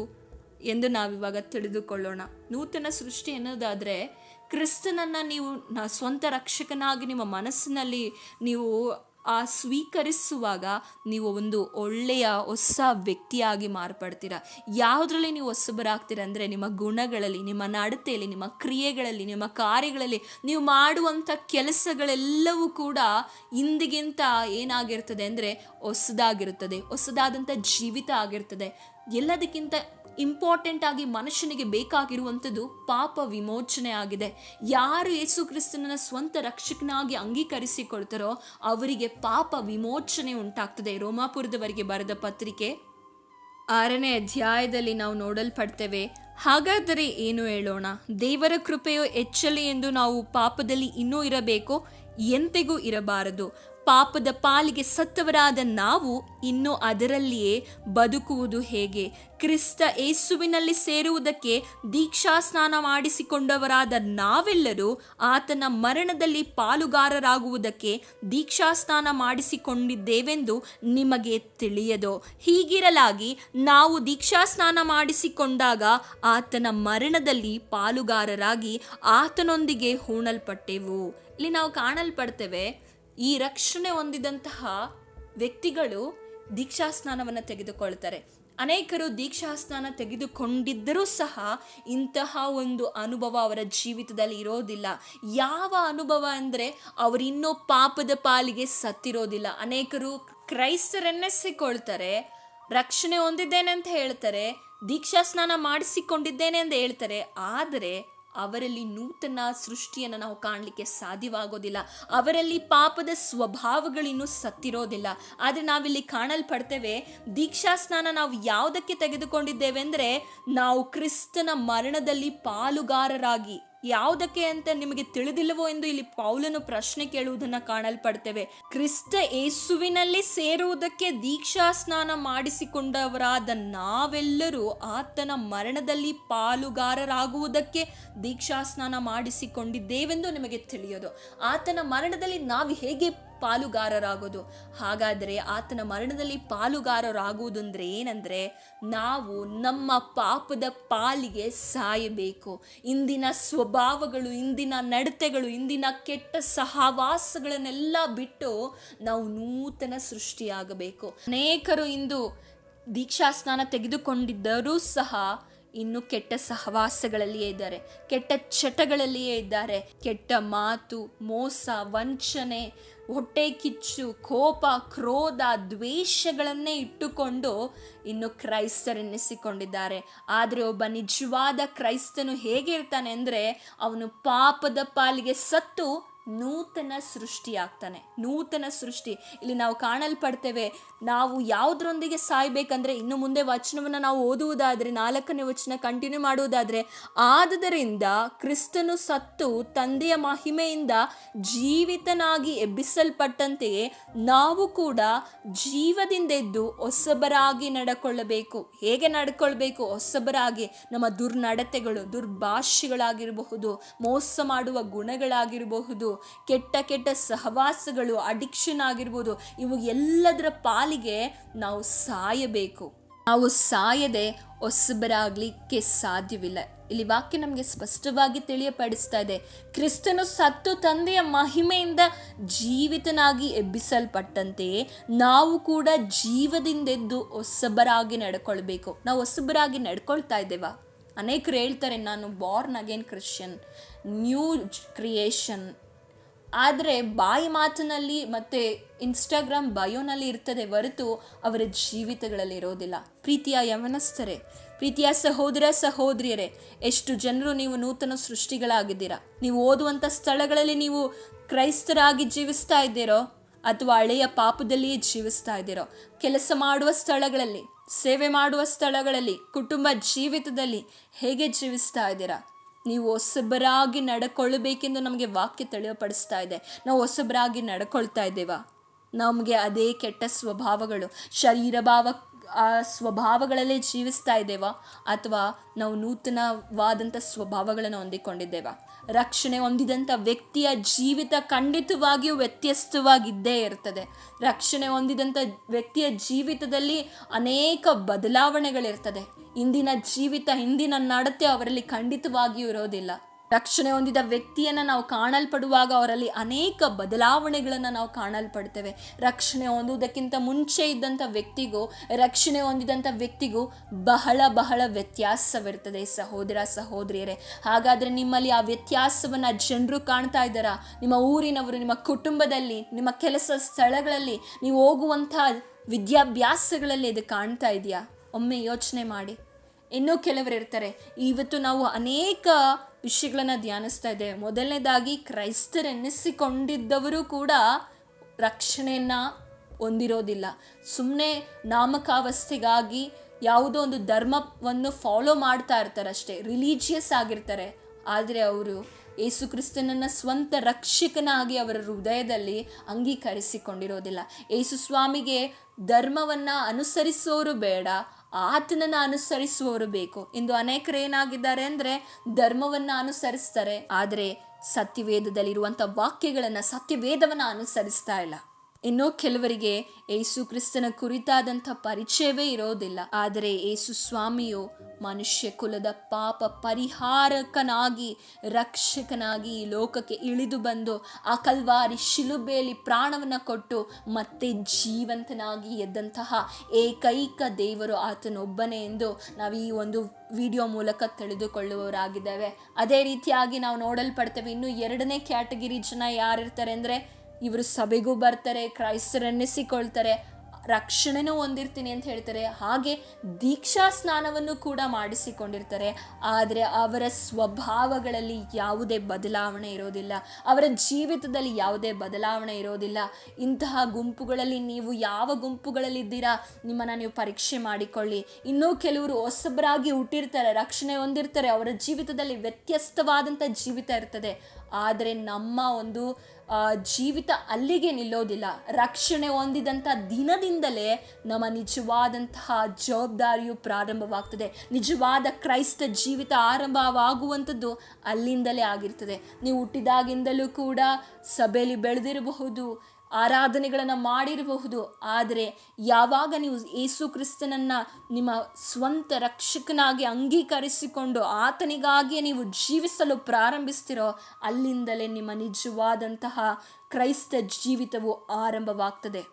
ಎಂದು ನಾವಿವಾಗ ತಿಳಿದುಕೊಳ್ಳೋಣ. ನೂತನ ಸೃಷ್ಟಿ ಎನ್ನುವುದಾದರೆ ಕ್ರಿಸ್ತನನ್ನು ನೀವು ಸ್ವಂತ ರಕ್ಷಕನಾಗಿ ನಿಮ್ಮ ಮನಸ್ಸಿನಲ್ಲಿ ನೀವು ಸ್ವೀಕರಿಸುವಾಗ ನೀವು ಒಂದು ಒಳ್ಳೆಯ ಹೊಸ ವ್ಯಕ್ತಿಯಾಗಿ ಮಾರ್ಪಡ್ತೀರ. ಯಾವುದರಲ್ಲಿ ನೀವು ಹೊಸಬರಾಗ್ತೀರ ಅಂದರೆ ನಿಮ್ಮ ಗುಣಗಳಲ್ಲಿ, ನಿಮ್ಮ ನಡತೆಯಲ್ಲಿ, ನಿಮ್ಮ ಕ್ರಿಯೆಗಳಲ್ಲಿ, ನಿಮ್ಮ ಕಾರ್ಯಗಳಲ್ಲಿ, ನೀವು ಮಾಡುವಂಥ ಕೆಲಸಗಳೆಲ್ಲವೂ ಕೂಡ ಇಂದಿಗಿಂತ ಏನಾಗಿರ್ತದೆ ಅಂದರೆ ಹೊಸದಾಗಿರುತ್ತದೆ, ಹೊಸದಾದಂಥ ಜೀವಿತ ಆಗಿರ್ತದೆ. ಎಲ್ಲದಕ್ಕಿಂತ ಇಂಪಾರ್ಟೆಂಟ್ ಆಗಿ ಮನುಷ್ಯನಿಗೆ ಬೇಕಾಗಿರುವಂಥದ್ದು ಪಾಪ ವಿಮೋಚನೆ ಆಗಿದೆ. ಯಾರು ಯೇಸು ಕ್ರಿಸ್ತನನ್ನ ಸ್ವಂತ ರಕ್ಷಕನಾಗಿ ಅಂಗೀಕರಿಸಿಕೊಳ್ತಾರೋ ಅವರಿಗೆ ಪಾಪ ವಿಮೋಚನೆ ಉಂಟಾಗ್ತದೆ. ರೋಮಾಪುರದವರಿಗೆ ಬರೆದ ಪತ್ರಿಕೆ 6ನೇ ಅಧ್ಯಾಯದಲ್ಲಿ ನಾವು ನೋಡಲ್ಪಡ್ತೇವೆ. ಹಾಗಾದರೆ ಏನು ಹೇಳೋಣ? ದೇವರ ಕೃಪೆಯು ಹೆಚ್ಚಲಿ ಎಂದು ನಾವು ಪಾಪದಲ್ಲಿ ಇನ್ನೂ ಇರಬೇಕು? ಎಂತೆಗೂ ಇರಬಾರದು. ಪಾಪದ ಪಾಲಿಗೆ ಸತ್ತವರಾದ ನಾವು ಇನ್ನು ಅದರಲ್ಲಿಯೇ ಬದುಕುವುದು ಹೇಗೆ? ಕ್ರಿಸ್ತ ಯೇಸುವಿನಲ್ಲಿ ಸೇರುವುದಕ್ಕೆ ದೀಕ್ಷಾ ಸ್ನಾನ ಮಾಡಿಸಿಕೊಂಡವರಾದ ನಾವೆಲ್ಲರೂ ಆತನ ಮರಣದಲ್ಲಿ ಪಾಲುಗಾರರಾಗುವುದಕ್ಕೆ ದೀಕ್ಷಾ ಸ್ನಾನ ಮಾಡಿಸಿಕೊಂಡಿದ್ದೇವೆಂದು ನಿಮಗೆ ತಿಳಿಯದೋ? ಹೀಗಿರಲಾಗಿ ನಾವು ದೀಕ್ಷಾ ಸ್ನಾನ ಮಾಡಿಸಿಕೊಂಡಾಗ ಆತನ ಮರಣದಲ್ಲಿ ಪಾಲುಗಾರರಾಗಿ ಆತನೊಂದಿಗೆ ಹೂಣಲ್ಪಟ್ಟೆವು. ಇಲ್ಲಿ ನಾವು ಕಾಣಲ್ಪಡ್ತೇವೆ, ಈ ರಕ್ಷಣೆ ಹೊಂದಿದಂತಹ ವ್ಯಕ್ತಿಗಳು ದೀಕ್ಷಾಸ್ನಾನವನ್ನು ತೆಗೆದುಕೊಳ್ತಾರೆ. ಅನೇಕರು ದೀಕ್ಷಾಸ್ನಾನ ತೆಗೆದುಕೊಂಡಿದ್ದರೂ ಸಹ ಇಂತಹ ಒಂದು ಅನುಭವ ಅವರ ಜೀವಿತದಲ್ಲಿ ಇರೋದಿಲ್ಲ. ಯಾವ ಅನುಭವ ಅಂದರೆ ಅವರಿನ್ನೂ ಪಾಪದ ಪಾಲಿಗೆ ಸತ್ತಿರೋದಿಲ್ಲ. ಅನೇಕರು ಕ್ರೈಸ್ತರೆನ್ನಿಸಿಕೊಳ್ತಾರೆ, ರಕ್ಷಣೆ ಹೊಂದಿದ್ದೇನೆ ಅಂತ ಹೇಳ್ತಾರೆ, ದೀಕ್ಷಾಸ್ನಾನ ಮಾಡಿಸಿಕೊಂಡಿದ್ದೇನೆ ಅಂತ ಹೇಳ್ತಾರೆ, ಆದರೆ ಅವರಲ್ಲಿ ನೂತನ ಸೃಷ್ಟಿಯನ್ನು ನಾವು ಕಾಣಲಿಕ್ಕೆ ಸಾಧ್ಯವಾಗೋದಿಲ್ಲ. ಅವರಲ್ಲಿ ಪಾಪದ ಸ್ವಭಾವಗಳಿನ್ನೂ ಸತ್ತಿರೋದಿಲ್ಲ. ಆದರೆ ನಾವಿಲ್ಲಿ ಕಾಣಲ್ಪಡ್ತೇವೆ, ದೀಕ್ಷಾಸ್ನಾನ ನಾವು ಯಾವುದಕ್ಕೆ ತೆಗೆದುಕೊಂಡಿದ್ದೇವೆ ಅಂದರೆ ನಾವು ಕ್ರಿಸ್ತನ ಮರಣದಲ್ಲಿ ಪಾಲುಗಾರರಾಗಿ. ಯಾವುದಕ್ಕೆ ಅಂತ ನಿಮಗೆ ತಿಳಿದಿಲ್ಲವೋ ಎಂದು ಇಲ್ಲಿ ಪೌಲನು ಪ್ರಶ್ನೆ ಕೇಳುವುದನ್ನು ಕಾಣಲ್ಪಡ್ತೇವೆ. ಕ್ರಿಸ್ತ ಯೇಸುವಿನಲ್ಲಿ ಸೇರುವುದಕ್ಕೆ ದೀಕ್ಷಾ ಸ್ನಾನ ಮಾಡಿಸಿಕೊಂಡವರಾದ ನಾವೆಲ್ಲರೂ ಆತನ ಮರಣದಲ್ಲಿ ಪಾಲುಗಾರರಾಗುವುದಕ್ಕೆ ದೀಕ್ಷಾ ಸ್ನಾನ ಮಾಡಿಸಿಕೊಂಡಿದ್ದೇವೆಂದು ನಿಮಗೆ ತಿಳಿಯೋದು. ಆತನ ಮರಣದಲ್ಲಿ ನಾವು ಹೇಗೆ ಪಾಲುಗಾರರಾಗೋದು? ಹಾಗಾದರೆ ಆತನ ಮರಣದಲ್ಲಿ ಪಾಲುಗಾರರಾಗುವುದು ಅಂದರೆ ಏನಂದರೆ ನಾವು ನಮ್ಮ ಪಾಪದ ಪಾಲಿಗೆ ಸಾಯಬೇಕು. ಇಂದಿನ ಸ್ವಭಾವಗಳು, ಇಂದಿನ ನಡತೆಗಳು, ಇಂದಿನ ಕೆಟ್ಟ ಸಹವಾಸಗಳನ್ನೆಲ್ಲ ಬಿಟ್ಟು ನಾವು ನೂತನ ಸೃಷ್ಟಿಯಾಗಬೇಕು. ಅನೇಕರು ಇಂದು ದೀಕ್ಷಾಸ್ನಾನ ತೆಗೆದುಕೊಂಡಿದ್ದರೂ ಸಹ ಇನ್ನು ಕೆಟ್ಟ ಸಹವಾಸಗಳಲ್ಲಿಯೇ ಇದ್ದಾರೆ, ಕೆಟ್ಟ ಚಟಗಳಲ್ಲಿಯೇ ಇದ್ದಾರೆ. ಕೆಟ್ಟ ಮಾತು, ಮೋಸ, ವಂಚನೆ, ಹೊಟ್ಟೆ ಕಿಚ್ಚು, ಕೋಪ, ಕ್ರೋಧ, ದ್ವೇಷಗಳನ್ನೇ ಇಟ್ಟುಕೊಂಡು ಇನ್ನು ಕ್ರೈಸ್ತರೆನ್ನಿಸಿಕೊಂಡಿದ್ದಾರೆ. ಆದರೆ ಒಬ್ಬ ನಿಜವಾದ ಕ್ರೈಸ್ತನು ಹೇಗಿರ್ತಾನೆ ಅಂದರೆ ಅವನು ಪಾಪದ ಪಾಲಿಗೆ ಸತ್ತು ನೂತನ ಸೃಷ್ಟಿಯಾಗ್ತಾನೆ. ನೂತನ ಸೃಷ್ಟಿ ಇಲ್ಲಿ ನಾವು ಕಾಣಲ್ಪಡ್ತೇವೆ. ನಾವು ಯಾವುದರೊಂದಿಗೆ ಸಾಯ್ಬೇಕಂದ್ರೆ, ಇನ್ನು ಮುಂದೆ ವಚನವನ್ನು ನಾವು ಓದುವುದಾದರೆ 4ನೇ ವಚನ ಕಂಟಿನ್ಯೂ ಮಾಡುವುದಾದರೆ, ಆದುದರಿಂದ ಕ್ರಿಸ್ತನು ಸತ್ತು ತಂದೆಯ ಮಹಿಮೆಯಿಂದ ಜೀವಿತನಾಗಿ ಎಬ್ಬಿಸಲ್ಪಟ್ಟಂತೆಯೇ ನಾವು ಕೂಡ ಜೀವದಿಂದೆದ್ದು ಹೊಸಬರಾಗಿ ನಡ್ಕೊಳ್ಳಬೇಕು. ಹೇಗೆ ನಡ್ಕೊಳ್ಬೇಕು? ಹೊಸಬರಾಗಿ. ನಮ್ಮ ದುರ್ನಡತೆಗಳು, ದುರ್ಭಾಷೆಗಳಾಗಿರಬಹುದು, ಮೋಸ ಮಾಡುವ ಗುಣಗಳಾಗಿರಬಹುದು, ಕೆಟ್ಟ ಕೆಟ್ಟ ಸಹವಾಸಗಳು, ಅಡಿಕ್ಷನ್ ಆಗಿರ್ಬೋದು, ಇವು ಎಲ್ಲದರ ಪಾಲಿಗೆ ನಾವು ಸಾಯಬೇಕು. ನಾವು ಸಾಯದೆ ಹೊಸಬರಾಗಲಿಕ್ಕೆ ಸಾಧ್ಯವಿಲ್ಲ. ಇಲ್ಲಿ ವಾಕ್ಯ ನಮಗೆ ಸ್ಪಷ್ಟವಾಗಿ ತಿಳಿಯಪಡಿಸ್ತಾ ಇದೆ, ಕ್ರಿಸ್ತನು ಸತ್ತು ತಂದೆಯ ಮಹಿಮೆಯಿಂದ ಜೀವಿತನಾಗಿ ಎಬ್ಬಿಸಲ್ಪಟ್ಟಂತೆಯೇ ನಾವು ಕೂಡ ಜೀವದಿಂದೆದ್ದು ಹೊಸಬರಾಗಿ ನಡ್ಕೊಳ್ಬೇಕು. ನಾವು ಹೊಸಬರಾಗಿ ನಡ್ಕೊಳ್ತಾ ಇದ್ದೇವಾ? ಅನೇಕರು ಹೇಳ್ತಾರೆ, ನಾನು Born again Christian, new creation. ಆದರೆ ಬಾಯಿ ಮಾತಿನಲ್ಲಿ ಮತ್ತು ಇನ್ಸ್ಟಾಗ್ರಾಮ್ ಬಯೋನಲ್ಲಿ ಇರ್ತದೆ ಹೊರತು ಅವರ ಜೀವಿತಗಳಲ್ಲಿ ಇರೋದಿಲ್ಲ. ಪ್ರೀತಿಯ ಯವನಸ್ಥರೇ, ಪ್ರೀತಿಯ ಸಹೋದರ ಸಹೋದರಿಯರೇ, ಎಷ್ಟು ಜನರು ನೀವು ನೂತನ ಸೃಷ್ಟಿಗಳಾಗಿದ್ದೀರಾ? ನೀವು ಓದುವಂಥ ಸ್ಥಳಗಳಲ್ಲಿ ನೀವು ಕ್ರೈಸ್ತರಾಗಿ ಜೀವಿಸ್ತಾ ಇದ್ದೀರೋ ಅಥವಾ ಹಳೆಯ ಪಾಪದಲ್ಲಿಯೇ ಜೀವಿಸ್ತಾ ಇದ್ದೀರೋ? ಕೆಲಸ ಮಾಡುವ ಸ್ಥಳಗಳಲ್ಲಿ, ಸೇವೆ ಮಾಡುವ ಸ್ಥಳಗಳಲ್ಲಿ, ಕುಟುಂಬ ಜೀವಿತದಲ್ಲಿ ಹೇಗೆ ಜೀವಿಸ್ತಾ ಇದ್ದೀರಾ? ನೀವು ಹೊಸಬರಾಗಿ ನಡ್ಕೊಳ್ಬೇಕೆಂದು ನಮಗೆ ವಾಕ್ಯ ತಿಳಿಯಪಡಿಸ್ತಾ ಇದೆ. ನಾವು ಹೊಸಬರಾಗಿ ನಡ್ಕೊಳ್ತಾ ಇದ್ದೇವಾ? ನಮಗೆ ಅದೇ ಕೆಟ್ಟ ಸ್ವಭಾವಗಳು, ಶರೀರ ಸ್ವಭಾವಗಳಲ್ಲೇ ಜೀವಿಸ್ತಾ ಇದ್ದೇವಾ? ಅಥವಾ ನಾವು ನೂತನವಾದಂಥ ಸ್ವಭಾವಗಳನ್ನು ಹೊಂದಿಕೊಂಡಿದ್ದೇವಾ? ರಕ್ಷಣೆ ಹೊಂದಿದಂಥ ವ್ಯಕ್ತಿಯ ಜೀವಿತ ಖಂಡಿತವಾಗಿಯೂ ವ್ಯತ್ಯಸ್ತವಾಗಿದ್ದೇ ಇರ್ತದೆ. ರಕ್ಷಣೆ ಹೊಂದಿದಂಥ ವ್ಯಕ್ತಿಯ ಜೀವಿತದಲ್ಲಿ ಅನೇಕ ಬದಲಾವಣೆಗಳಿರ್ತದೆ. ಇಂದಿನ ಜೀವಿತ, ಇಂದಿನ ನಡತೆ ಅವರಲ್ಲಿ ಖಂಡಿತವಾಗಿಯೂ ಇರೋದಿಲ್ಲ. ರಕ್ಷಣೆ ಹೊಂದಿದ ವ್ಯಕ್ತಿಯನ್ನು ನಾವು ಕಾಣಲ್ಪಡುವಾಗ ಅವರಲ್ಲಿ ಅನೇಕ ಬದಲಾವಣೆಗಳನ್ನು ನಾವು ಕಾಣಲ್ಪಡ್ತೇವೆ. ರಕ್ಷಣೆ ಹೊಂದುವುದಕ್ಕಿಂತ ಮುಂಚೆ ಇದ್ದಂಥ ವ್ಯಕ್ತಿಗೂ ರಕ್ಷಣೆ ಹೊಂದಿದಂಥ ವ್ಯಕ್ತಿಗೂ ಬಹಳ ವ್ಯತ್ಯಾಸವಿರ್ತದೆ ಸಹೋದರ ಸಹೋದರಿಯರೇ. ಹಾಗಾದರೆ ನಿಮ್ಮಲ್ಲಿ ಆ ವ್ಯತ್ಯಾಸವನ್ನು ಜನರು ಕಾಣ್ತಾ ಇದ್ದಾರಾ? ನಿಮ್ಮ ಊರಿನವರು, ನಿಮ್ಮ ಕುಟುಂಬದಲ್ಲಿ, ನಿಮ್ಮ ಕೆಲಸ ಸ್ಥಳಗಳಲ್ಲಿ, ನೀವು ಹೋಗುವಂಥ ವಿದ್ಯಾಭ್ಯಾಸಗಳಲ್ಲಿ ಇದು ಕಾಣ್ತಾ ಇದೆಯಾ? ಒಮ್ಮೆ ಯೋಚನೆ ಮಾಡಿ. ಇನ್ನೂ ಕೆಲವರು ಇರ್ತಾರೆ, ಇವತ್ತು ನಾವು ಅನೇಕ ವಿಷಯಗಳನ್ನು ಧ್ಯಾನಿಸ್ತಾ ಇದ್ದೇವೆ. ಮೊದಲನೇದಾಗಿ, ಕ್ರೈಸ್ತರೆನ್ನಿಸಿಕೊಂಡಿದ್ದವರು ಕೂಡ ರಕ್ಷಣೆಯನ್ನು ಹೊಂದಿರೋದಿಲ್ಲ. ಸುಮ್ಮನೆ ನಾಮಕಾವಸ್ಥೆಗಾಗಿ ಯಾವುದೋ ಒಂದು ಧರ್ಮವನ್ನು ಫಾಲೋ ಮಾಡ್ತಾ ಇರ್ತಾರೆ ಅಷ್ಟೇ, ರಿಲೀಜಿಯಸ್ ಆಗಿರ್ತಾರೆ. ಆದರೆ ಅವರು ಯೇಸು ಕ್ರಿಸ್ತನನ್ನು ಸ್ವಂತ ರಕ್ಷಕನಾಗಿ ಅವರ ಹೃದಯದಲ್ಲಿ ಅಂಗೀಕರಿಸಿಕೊಂಡಿರೋದಿಲ್ಲ. ಯೇಸು ಸ್ವಾಮಿಗೆ ಧರ್ಮವನ್ನು ಅನುಸರಿಸೋರು ಬೇಡ, ಆತನನ್ನು ಅನುಸರಿಸುವವರು ಬೇಕು. ಇಂದು ಅನೇಕರು ಏನಾಗಿದ್ದಾರೆ ಅಂದರೆ, ಧರ್ಮವನ್ನು ಅನುಸರಿಸ್ತಾರೆ, ಆದರೆ ಸತ್ಯವೇದದಲ್ಲಿರುವಂಥ ವಾಕ್ಯಗಳನ್ನು, ಸತ್ಯವೇದವನ್ನು ಅನುಸರಿಸ್ತಾ ಇಲ್ಲ. ಇನ್ನೂ ಕೆಲವರಿಗೆ ಯೇಸು ಕ್ರಿಸ್ತನ ಕುರಿತಾದಂಥ ಪರಿಚಯವೇ ಇರೋದಿಲ್ಲ. ಆದರೆ ಯೇಸು ಸ್ವಾಮಿಯು ಮನುಷ್ಯ ಕುಲದ ಪಾಪ ಪರಿಹಾರಕನಾಗಿ, ರಕ್ಷಕನಾಗಿ ಈ ಲೋಕಕ್ಕೆ ಇಳಿದು ಬಂದು ಆ ಕಲ್ವಾರಿ ಶಿಲುಬೆಯಲ್ಲಿ ಪ್ರಾಣವನ್ನು ಕೊಟ್ಟು ಮತ್ತೆ ಜೀವಂತನಾಗಿ ಎದ್ದಂತಹ ಏಕೈಕ ದೇವರು ಆತನೊಬ್ಬನೇ ಎಂದು ನಾವು ಈ ಒಂದು ವಿಡಿಯೋ ಮೂಲಕ ತಿಳಿದುಕೊಳ್ಳುವವರಾಗಿದ್ದೇವೆ. ಅದೇ ರೀತಿಯಾಗಿ ನಾವು ನೋಡಲ್ಪಡ್ತೇವೆ. ಇನ್ನು 2ನೇ ಕ್ಯಾಟಗಿರಿ ಜನ ಯಾರಿರ್ತಾರೆ ಅಂದರೆ, ಇವರು ಸಭೆಗೂ ಬರ್ತಾರೆ, ಕ್ರೈಸ್ತರೆನ್ನಿಸಿಕೊಳ್ತಾರೆ, ರಕ್ಷಣೆನೂ ಹೊಂದಿರ್ತೀನಿ ಅಂತ ಹೇಳ್ತಾರೆ, ಹಾಗೆ ದೀಕ್ಷಾ ಸ್ನಾನವನ್ನು ಕೂಡ ಮಾಡಿಸಿಕೊಂಡಿರ್ತಾರೆ. ಆದರೆ ಅವರ ಸ್ವಭಾವಗಳಲ್ಲಿ ಯಾವುದೇ ಬದಲಾವಣೆ ಇರೋದಿಲ್ಲ, ಅವರ ಜೀವಿತದಲ್ಲಿ ಯಾವುದೇ ಬದಲಾವಣೆ ಇರೋದಿಲ್ಲ. ಇಂತಹ ಗುಂಪುಗಳಲ್ಲಿ ನೀವು ಯಾವ ಗುಂಪುಗಳಲ್ಲಿದ್ದೀರಾ? ನಿಮ್ಮನ್ನು ನೀವು ಪರೀಕ್ಷೆ ಮಾಡಿಕೊಳ್ಳಿ. ಇನ್ನೂ ಕೆಲವರು ಹೊಸಬರಾಗಿ ಹುಟ್ಟಿರ್ತಾರೆ, ರಕ್ಷಣೆ ಹೊಂದಿರ್ತಾರೆ, ಅವರ ಜೀವಿತದಲ್ಲಿ ವ್ಯತ್ಯಸ್ತವಾದಂಥ ಜೀವಿತ ಇರ್ತದೆ. ಆದರೆ ನಮ್ಮ ಒಂದು ಜೀವಿತ ಅಲ್ಲಿಗೆ ನಿಲ್ಲೋದಿಲ್ಲ. ರಕ್ಷಣೆ ಹೊಂದಿದಂಥ ದಿನದಿಂದಲೇ ನಮ್ಮ ನಿಜವಾದಂತಹ ಜವಾಬ್ದಾರಿಯು ಪ್ರಾರಂಭವಾಗ್ತದೆ. ನಿಜವಾದ ಕ್ರೈಸ್ತ ಜೀವಿತ ಆರಂಭವಾಗುವಂಥದ್ದು ಅಲ್ಲಿಂದಲೇ ಆಗಿರ್ತದೆ. ನೀವು ಹುಟ್ಟಿದಾಗಿಂದಲೂ ಕೂಡ ಸಭೆಯಲ್ಲಿ ಬೆಳೆದಿರಬಹುದು, ಆರಾಧನೆಗಳನ್ನು ಮಾಡಿರಬಹುದು, ಆದರೆ ಯಾವಾಗ ನೀವು ಯೇಸು ಕ್ರಿಸ್ತನನ್ನು ನಿಮ್ಮ ಸ್ವಂತ ರಕ್ಷಕನಾಗಿ ಅಂಗೀಕರಿಸಿಕೊಂಡು ಆತನಿಗಾಗಿಯೇ ನೀವು ಜೀವಿಸಲು ಪ್ರಾರಂಭಿಸ್ತಿರೋ, ಅಲ್ಲಿಂದಲೇ ನಿಮ್ಮ ನಿಜವಾದಂತಹ ಕ್ರೈಸ್ತ ಜೀವಿತವು ಆರಂಭವಾಗ್ತದೆ.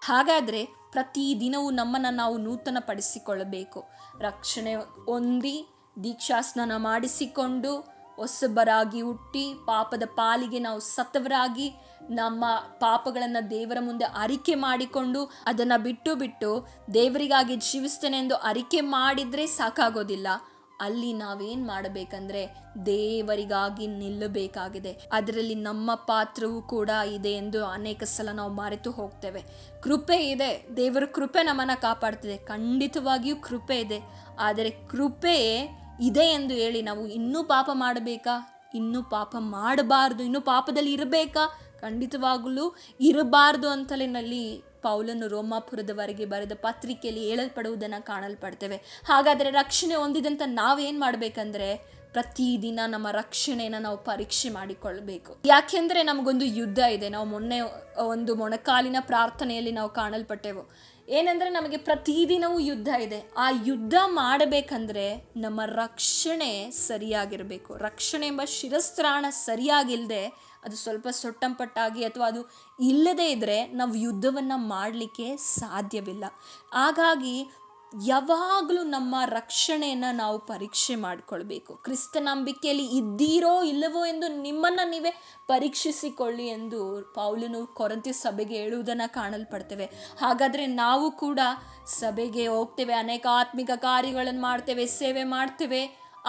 ಹಾಗಾದರೆ ಪ್ರತಿದಿನವೂ ನಮ್ಮನ್ನು ನಾವು ನೂತನಪಡಿಸಿಕೊಳ್ಳಬೇಕು. ರಕ್ಷಣೆ ಹೊಂದಿ ದೀಕ್ಷಾಸ್ನಾನ ಮಾಡಿಸಿಕೊಂಡು ಹೊಸಬರಾಗಿ ಹುಟ್ಟಿ ಪಾಪದ ಪಾಲಿಗೆ ನಾವು ಸತ್ತವರಾಗಿ ನಮ್ಮ ಪಾಪಗಳನ್ನು ದೇವರ ಮುಂದೆ ಅರಿಕೆ ಮಾಡಿಕೊಂಡು ಅದನ್ನು ಬಿಟ್ಟು ದೇವರಿಗಾಗಿ ಜೀವಿಸ್ತೇನೆ ಎಂದು ಅರಿಕೆ ಮಾಡಿದರೆ ಸಾಕಾಗೋದಿಲ್ಲ. ಅಲ್ಲಿ ನಾವೇನ್ ಮಾಡಬೇಕಂದ್ರೆ ದೇವರಿಗಾಗಿ ನಿಲ್ಲಬೇಕಾಗಿದೆ. ಅದರಲ್ಲಿ ನಮ್ಮ ಪಾತ್ರವೂ ಕೂಡ ಇದೆ ಎಂದು ಅನೇಕ ಸಲ ನಾವು ಮರೆತು ಹೋಗ್ತೇವೆ. ಕೃಪೆ ಇದೆ, ದೇವರ ಕೃಪೆ ನಮ್ಮನ್ನ ಕಾಪಾಡ್ತಿದೆ, ಖಂಡಿತವಾಗಿಯೂ ಕೃಪೆ ಇದೆ. ಆದರೆ ಕೃಪೆ ಇದೆ ಎಂದು ಹೇಳಿ ನಾವು ಇನ್ನೂ ಪಾಪ ಮಾಡಬೇಕಾ? ಇನ್ನೂ ಪಾಪ ಮಾಡಬಾರ್ದು, ಇನ್ನೂ ಪಾಪದಲ್ಲಿ ಇರಬೇಕಾ? ಖಂಡಿತವಾಗಲೂ ಇರಬಾರ್ದು ಅಂತಲೇ ಪೌಲನು ರೋಮಾಪುರದವರೆಗೆ ಬರೆದ ಪತ್ರಿಕೆಯಲ್ಲಿ ಹೇಳಲ್ಪಡುವುದನ್ನು ಕಾಣಲ್ಪಡ್ತೇವೆ. ಹಾಗಾದರೆ ರಕ್ಷಣೆ ಹೊಂದಿದಂತ ನಾವೇನ್ ಮಾಡ್ಬೇಕಂದ್ರೆ ಪ್ರತಿದಿನ ನಮ್ಮ ರಕ್ಷಣೆಯನ್ನು ನಾವು ಪರೀಕ್ಷೆ ಮಾಡಿಕೊಳ್ಬೇಕು. ಯಾಕೆಂದ್ರೆ ನಮಗೊಂದು ಯುದ್ಧ ಇದೆ. ನಾವು ಮೊನ್ನೆ ಒಂದು ಮೊಣಕಾಲಿನ ಪ್ರಾರ್ಥನೆಯಲ್ಲಿ ನಾವು ಕಾಣಲ್ಪಟ್ಟೆವು. ಏನಂದ್ರೆ ನಮಗೆ ಪ್ರತಿದಿನವೂ ಯುದ್ಧ ಇದೆ. ಆ ಯುದ್ಧ ಮಾಡಬೇಕಂದ್ರೆ ನಮ್ಮ ರಕ್ಷಣೆ ಸರಿಯಾಗಿರಬೇಕು. ರಕ್ಷಣೆ ಎಂಬ ಶಿರಸ್ತ್ರಾಣ ಸರಿಯಾಗಿಲ್ಲದೆ, ಅದು ಸ್ವಲ್ಪ ಸೊಟ್ಟಂಪಟ್ಟಾಗಿ ಅಥವಾ ಅದು ಇಲ್ಲದೇ ಇದ್ದರೆ ನಾವು ಯುದ್ಧವನ್ನು ಮಾಡಲಿಕ್ಕೆ ಸಾಧ್ಯವಿಲ್ಲ. ಹಾಗಾಗಿ ಯಾವಾಗಲೂ ನಮ್ಮ ರಕ್ಷಣೆಯನ್ನು ನಾವು ಪರೀಕ್ಷೆ ಮಾಡಿಕೊಳ್ಬೇಕು. ಕ್ರಿಸ್ತ ನಂಬಿಕೆಯಲ್ಲಿ ಇದ್ದೀರೋ ಇಲ್ಲವೋ ಎಂದು ನಿಮ್ಮನ್ನು ನೀವೇ ಪರೀಕ್ಷಿಸಿಕೊಳ್ಳಿ ಎಂದು ಪೌಲನು ಕೊರಿಂಥ ಸಭೆಗೆ ಹೇಳುವುದನ್ನು ಕಾಣಲ್ಪಡ್ತೇವೆ. ಹಾಗಾದರೆ ನಾವು ಕೂಡ ಸಭೆಗೆ ಹೋಗ್ತೇವೆ, ಅನೇಕ ಆತ್ಮಿಕ ಕಾರ್ಯಗಳನ್ನು ಮಾಡ್ತೇವೆ, ಸೇವೆ ಮಾಡ್ತೇವೆ.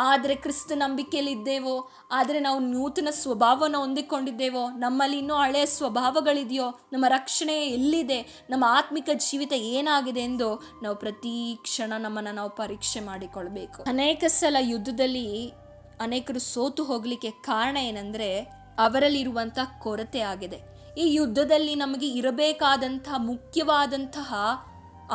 ಆದರೆ ಕ್ರಿಸ್ತ ನಂಬಿಕೆಯಲ್ಲಿ ಇದ್ದೇವೋ, ಆದರೆ ನಾವು ನೂತನ ಸ್ವಭಾವವನ್ನು ಹೊಂದಿಕೊಂಡಿದ್ದೇವೋ, ನಮ್ಮಲ್ಲಿ ಇನ್ನೂ ಹಳೆಯ ಸ್ವಭಾವಗಳಿದೆಯೋ, ನಮ್ಮ ರಕ್ಷಣೆ ಎಲ್ಲಿದೆ, ನಮ್ಮ ಆತ್ಮಿಕ ಜೀವಿತ ಏನಾಗಿದೆ ಎಂದು ನಾವು ಪ್ರತಿ ಕ್ಷಣ ನಮ್ಮನ್ನು ನಾವು ಪರೀಕ್ಷೆ ಮಾಡಿಕೊಳ್ಬೇಕು. ಅನೇಕ ಸಲ ಯುದ್ಧದಲ್ಲಿ ಅನೇಕರು ಸೋತು ಹೋಗಲಿಕ್ಕೆ ಕಾರಣ ಏನಂದರೆ ಅವರಲ್ಲಿರುವಂಥ ಕೊರತೆ ಆಗಿದೆ. ಈ ಯುದ್ಧದಲ್ಲಿ ನಮಗೆ ಇರಬೇಕಾದಂತಹ ಮುಖ್ಯವಾದಂತಹ